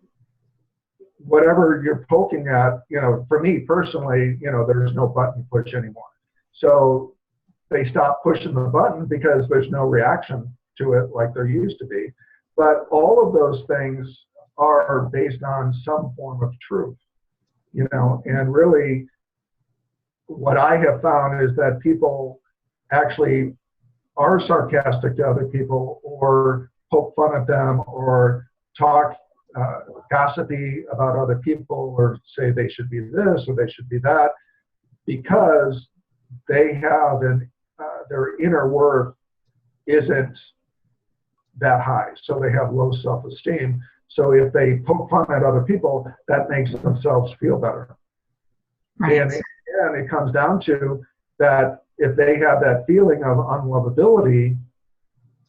Whatever you're poking at, for me personally, there's no button push anymore. So they stop pushing the button because there's no reaction to it like there used to be. But all of those things are based on some form of truth, and really what I have found is that people actually are sarcastic to other people or poke fun at them or talk gossipy about other people or say they should be this or they should be that because they have their inner worth isn't that high. So they have low self-esteem. So if they poke fun at other people, that makes themselves feel better. right, And it comes down to that if they have that feeling of unlovability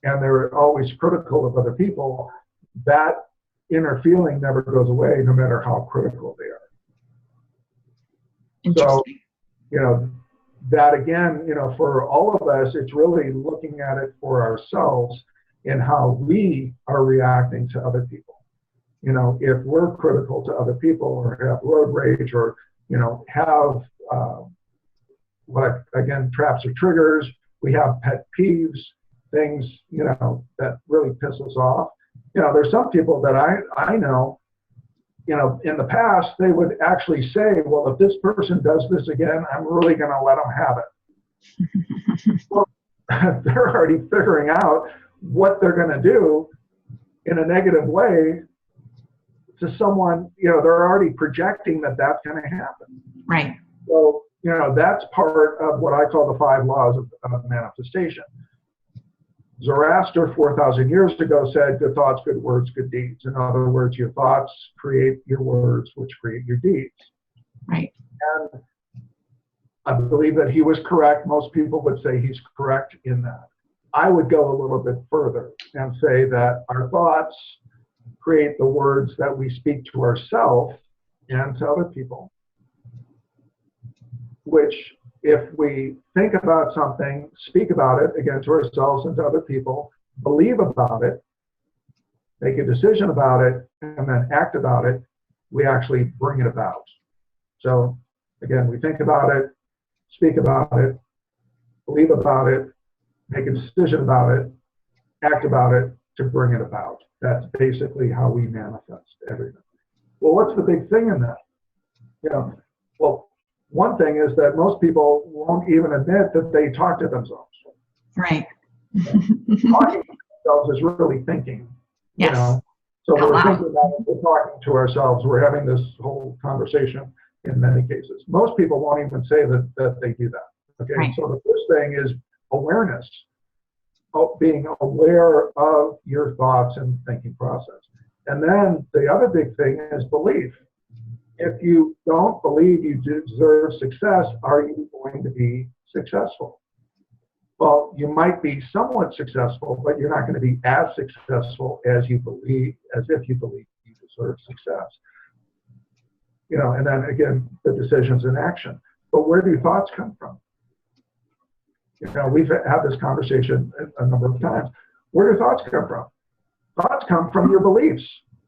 and they're always critical of other people, that inner feeling never goes away no matter how critical they are. So, that again, for all of us, it's really looking at it for ourselves and how we are reacting to other people. If we're critical to other people or have road rage or, have what again, traps or triggers, we have pet peeves, things, that really piss us off. There's some people that I know, in the past, they would actually say, well, if this person does this again, I'm really going to let them have it. Well, they're already figuring out what they're going to do in a negative way to someone, they're already projecting that that's going to happen. right, So, that's part of what I call the 5 laws of manifestation. Zoroaster 4,000 years ago said, good thoughts, good words, good deeds. In other words, your thoughts create your words, which create your deeds. right, And I believe that he was correct. Most people would say he's correct in that. I would go a little bit further and say that our thoughts create the words that we speak to ourselves and to other people, which if we think about something, speak about it, again, to ourselves and to other people, believe about it, make a decision about it, and then act about it, we actually bring it about. So again, we think about it, speak about it, believe about it, make a decision about it, act about it to bring it about. That's basically how we manifest everything. Well, what's the big thing in that? Well, one thing is that most people won't even admit that they talk to themselves. right. Talking to themselves is really thinking. Yes. So Out we're loud. thinking about it, we're talking to ourselves, we're having this whole conversation in many cases. Most people won't even say that they do that. Okay, Right. so the first thing is awareness, being aware of your thoughts and thinking process. And then the other big thing is belief. If you don't believe you deserve success, are you going to be successful? Well, you might be somewhat successful, but you're not going to be as successful as if you believe you deserve success. And then again, the decisions in action. But where do thoughts come from? We've had this conversation a number of times. Where do thoughts come from? Thoughts come from your beliefs.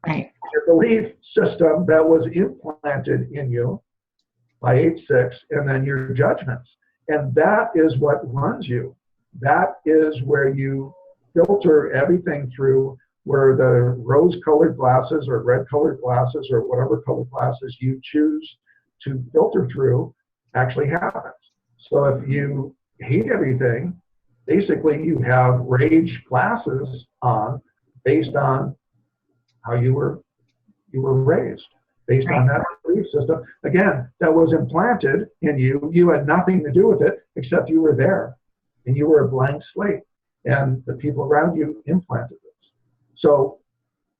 Right. Your belief system that was implanted in you by age 6, and then your judgments. And that is what runs you. That is where you filter everything through, where the rose-colored glasses or red-colored glasses or whatever colored glasses you choose to filter through actually happens. So if you hate everything, basically you have rage glasses on based on how you were raised, based on that belief system. Again, that was implanted in you. You had nothing to do with it except you were there, and you were a blank slate, and the people around you implanted this. So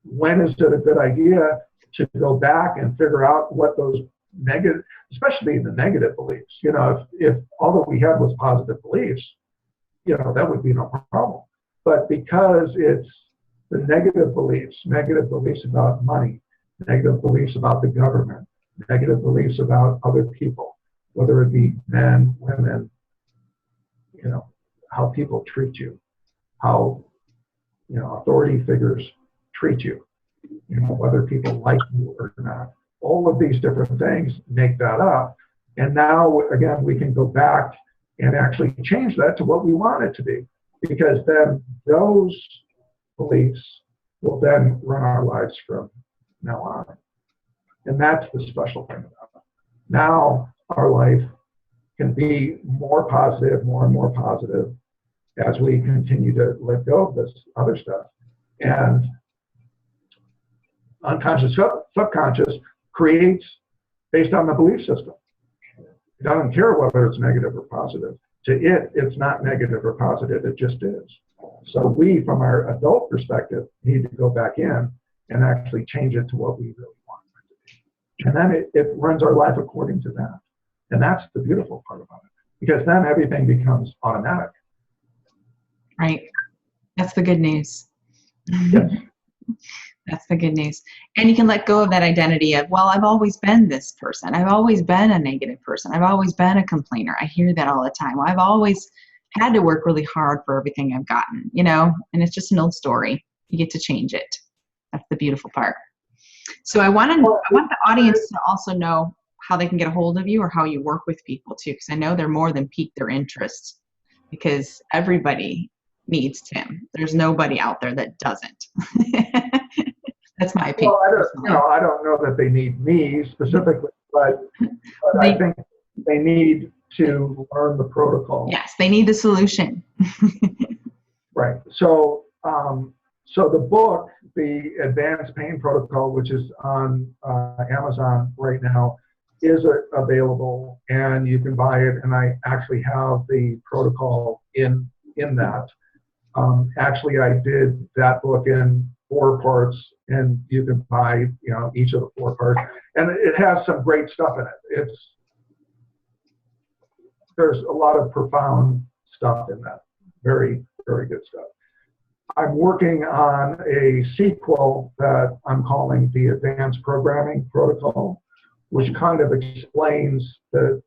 when is it a good idea to go back and figure out what those negative, especially the negative beliefs, if all that we had was positive beliefs, that would be no problem. But because it's the negative beliefs about money, negative beliefs about the government, negative beliefs about other people, whether it be men, women, how people treat you, how, authority figures treat you, whether people like you or not. All of these different things make that up. And now, again, we can go back and actually change that to what we want it to be, because then those beliefs will then run our lives from now on. And that's the special thing about it. Now our life can be more positive, more and more positive, as we continue to let go of this other stuff. And unconscious, subconscious creates based on the belief system. It doesn't care whether it's negative or positive. To it, it's not negative or positive, it just is. So we, from our adult perspective, need to go back in and actually change it to what we really want it to be. And then it runs our life according to that. And that's the beautiful part about it, because then everything becomes automatic. Right. That's the good news. Yes. That's the good news. And you can let go of that identity of, well, I've always been this person. I've always been a negative person. I've always been a complainer. I hear that all the time. Well, I've always had to work really hard for everything I've gotten, and it's just an old story. You get to change it. That's the beautiful part. So I want the audience to also know how they can get a hold of you or how you work with people too, because I know they're more than piqued their interest, because everybody needs Tim. There's nobody out there that doesn't. That's my opinion. Well, I don't know that they need me specifically, but I think they need to learn the protocol. Yes, they need the solution. Right. So, so the book, the Advanced Pain Protocol, which is on Amazon right now, is available, and you can buy it. And I actually have the protocol in that. Actually, I did that book in 4 parts, and you can buy, each of the 4 parts, and it has some great stuff in it. There's a lot of profound stuff in that. Very, very good stuff. I'm working on a sequel that I'm calling the Advanced Programming Protocol, which kind of explains the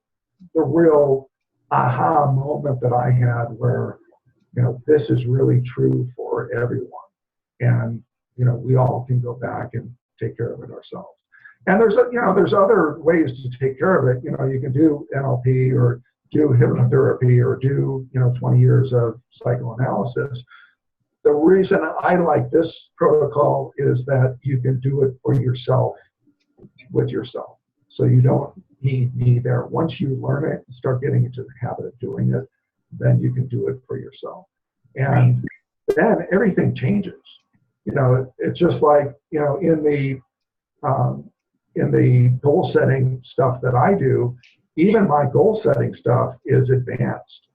real aha moment that I had where, this is really true for everyone. And, we all can go back and take care of it ourselves. And there's other ways to take care of it. You can do NLP or do hypnotherapy or do, 20 years of psychoanalysis. The reason I like this protocol is that you can do it for yourself, with yourself. So you don't need me there. Once you learn it and start getting into the habit of doing it, then you can do it for yourself. And then everything changes. It's just like, in the goal setting stuff that I do, even my goal setting stuff is advanced.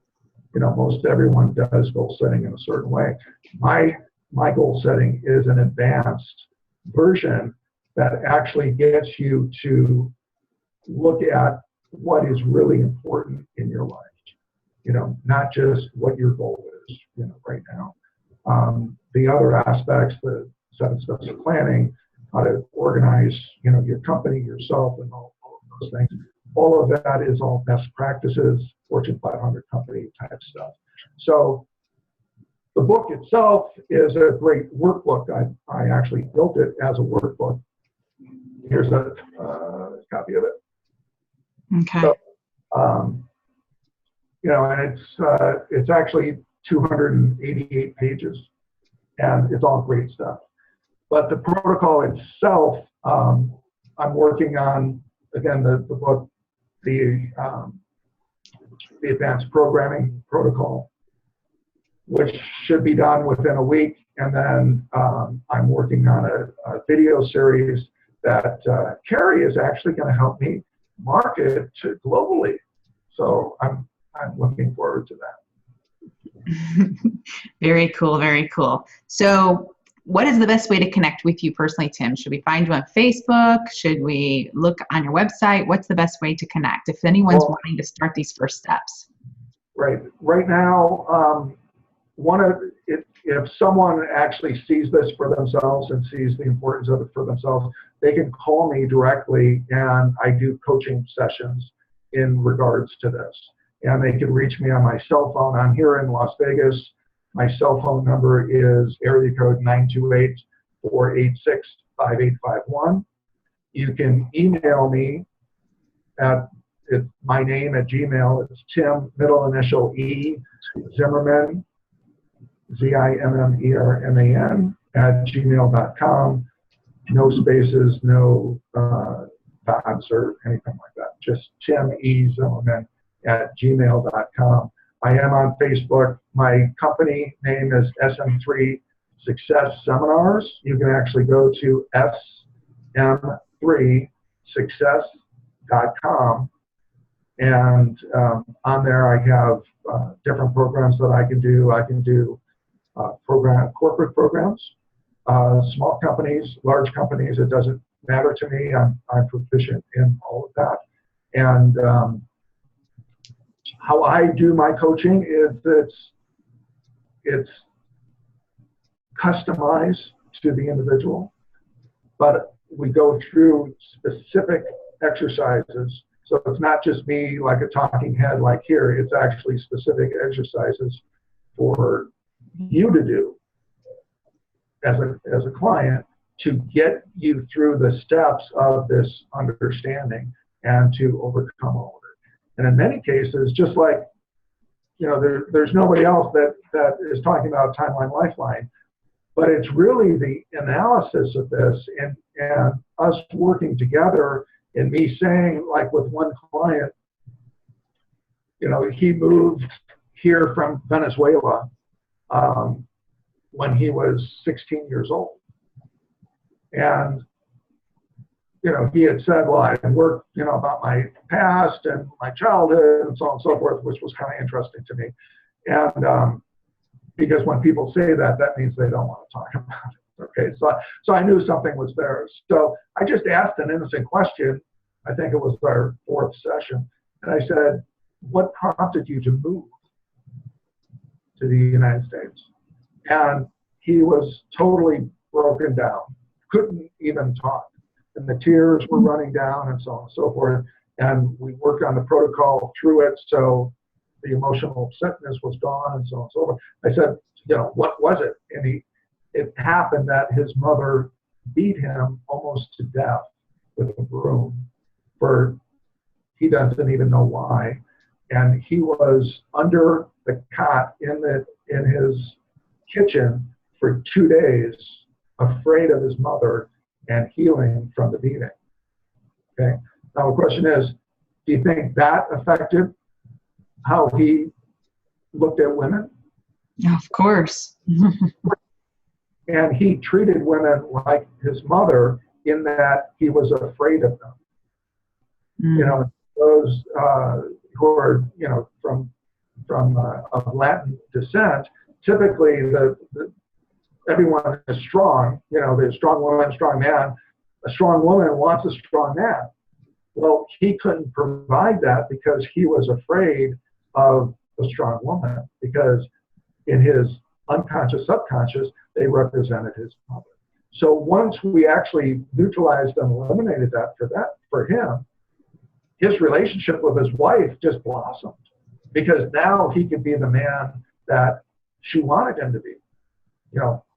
Most everyone does goal setting in a certain way. My goal setting is an advanced version that actually gets you to look at what is really important in your life. Not just what your goal is, right now. The other aspects, the 7 steps of planning, how to organize, your company, yourself, and all of those things. All of that is all best practices, Fortune 500 company type stuff. So the book itself is a great workbook. I actually built it as a workbook. Here's a copy of it. Okay. So, and it's actually 288 pages, and it's all great stuff. But the protocol itself, I'm working on, again, the book, the Advanced Programming Protocol, which should be done within a week. And then I'm working on a video series that Carrie is actually going to help me market to globally. So I'm looking forward to that. Very cool, very cool. So what is the best way to connect with you personally, Tim? Should we find you on Facebook? Should we look on your website? What's the best way to connect if anyone's wanting to start these first steps? Right now, if someone actually sees this for themselves and sees the importance of it for themselves, they can call me directly, and I do coaching sessions in regards to this. And they can reach me on my cell phone. I'm here in Las Vegas. My cell phone number is area code 928-486-5851. You can email me at my name at Gmail. It's Tim, middle initial E, Zimmerman, Zimmerman @gmail.com. No spaces, no dots or anything like that. Just Tim E. Zimmerman @gmail.com. I am on Facebook. My company name is SM3 Success Seminars. You can actually go to sm3success.com. And on there, I have different programs that I can do. I can do corporate programs, small companies, large companies. It doesn't matter to me. I'm proficient in all of that. And how I do my coaching is it's customized to the individual, but we go through specific exercises. So it's not just me like a talking head like here. It's actually specific exercises for you to do as a client to get you through the steps of this understanding and to overcome all of it. And in many cases, just like, there's nobody else that is talking about Timeline Lifeline, but it's really the analysis of this and us working together, and me saying, like with one client, he moved here from Venezuela when he was 16 years old. And, he had said, well, I worked, about my past and my childhood and so on and so forth, which was kind of interesting to me. And because when people say that, that means they don't want to talk about it. Okay, so I knew something was there. So I just asked an innocent question. I think it was our 4th session. And I said, what prompted you to move to the United States? And he was totally broken down, couldn't even talk. And the tears were running down and so on and so forth. And we worked on the protocol through it, so the emotional upsetness was gone and so on and so forth. I said, what was it? And it happened that his mother beat him almost to death with a broom he doesn't even know why. And he was under the cot in his kitchen for 2 days, afraid of his mother and healing from the beating. Okay. Now the question is, do you think that affected how he looked at women? Of course. And he treated women like his mother in that he was afraid of them. Those who are, from of Latin descent, typically everyone is strong. There's strong woman, strong man. A strong woman wants a strong man. Well, he couldn't provide that because he was afraid of a strong woman, because in his unconscious, subconscious, they represented his mother. So once we actually neutralized and eliminated that for him, his relationship with his wife just blossomed, because now he could be the man that she wanted him to be,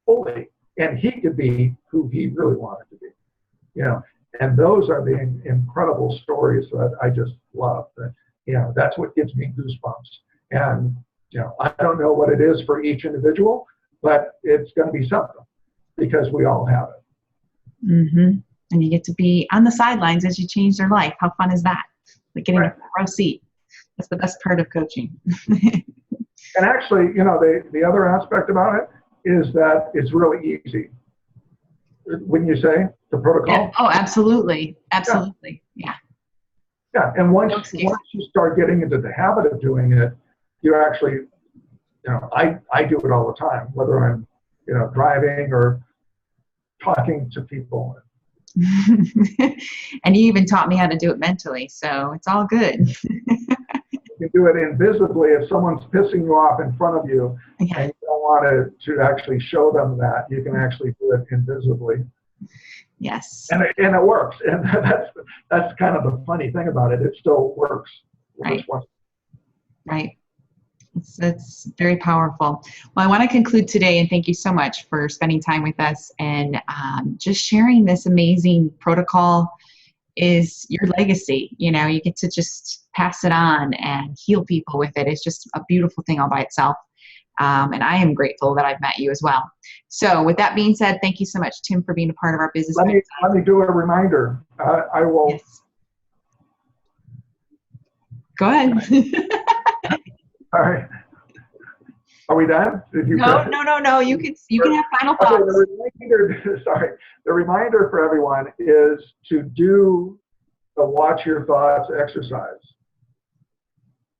fully, and he could be who he really wanted to be, and those are the incredible stories that I just love. That, that's what gives me goosebumps. And, I don't know what it is for each individual, but it's going to be something, because we all have it. Mm-hmm. And you get to be on the sidelines as you change their life. How fun is that? Like getting a row seat. That's the best part of coaching. And actually, the other aspect about it is that it's really easy. Wouldn't you say, the protocol? Yeah. Oh, absolutely. Absolutely. Yeah. Yeah. And once you start getting into the habit of doing it, you're actually, I do it all the time, whether I'm, driving or talking to people. And you even taught me how to do it mentally, so it's all good. You can do it invisibly if someone's pissing you off in front of you, and you don't want to actually show them that, you can actually do it invisibly. Yes. And it works. And that's kind of the funny thing about it. It still works. Right. Right. It's very powerful. Well, I want to conclude today, and thank you so much for spending time with us and just sharing this amazing protocol. Is your legacy. You know, you get to just pass it on and heal people with it. It's just a beautiful thing all by itself. And I am grateful that I've met you as well. So with that being said, thank you so much, Tim, for being a part of our business. Let me do a reminder. I will. Yes. Go ahead. All right. Are we done? No. You can have final thoughts. Okay, the reminder for everyone is to do the watch your thoughts exercise.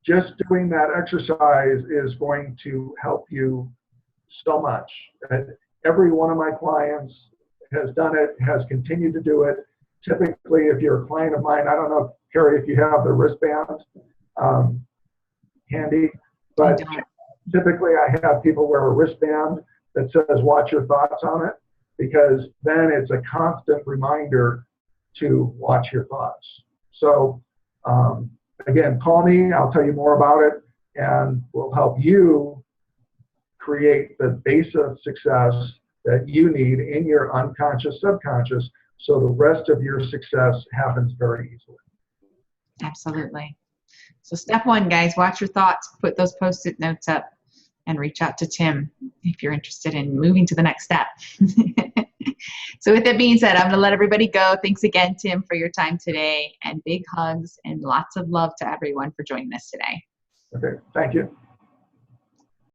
Just doing that exercise is going to help you so much. Every one of my clients has done it, has continued to do it. Typically, if you're a client of mine, I don't know, Carrie, if you have the wristband handy, but typically I have people wear a wristband that says watch your thoughts on it, because then it's a constant reminder to watch your thoughts. So again, call me, I'll tell you more about it, and we'll help you create the base of success that you need in your unconscious, subconscious, so the rest of your success happens very easily. Absolutely. So step one, guys, watch your thoughts, put those Post-it notes up, and reach out to Tim if you're interested in moving to the next step. So with that being said, I'm going to let everybody go. Thanks again, Tim, for your time today, and big hugs and lots of love to everyone for joining us today. Okay, thank you.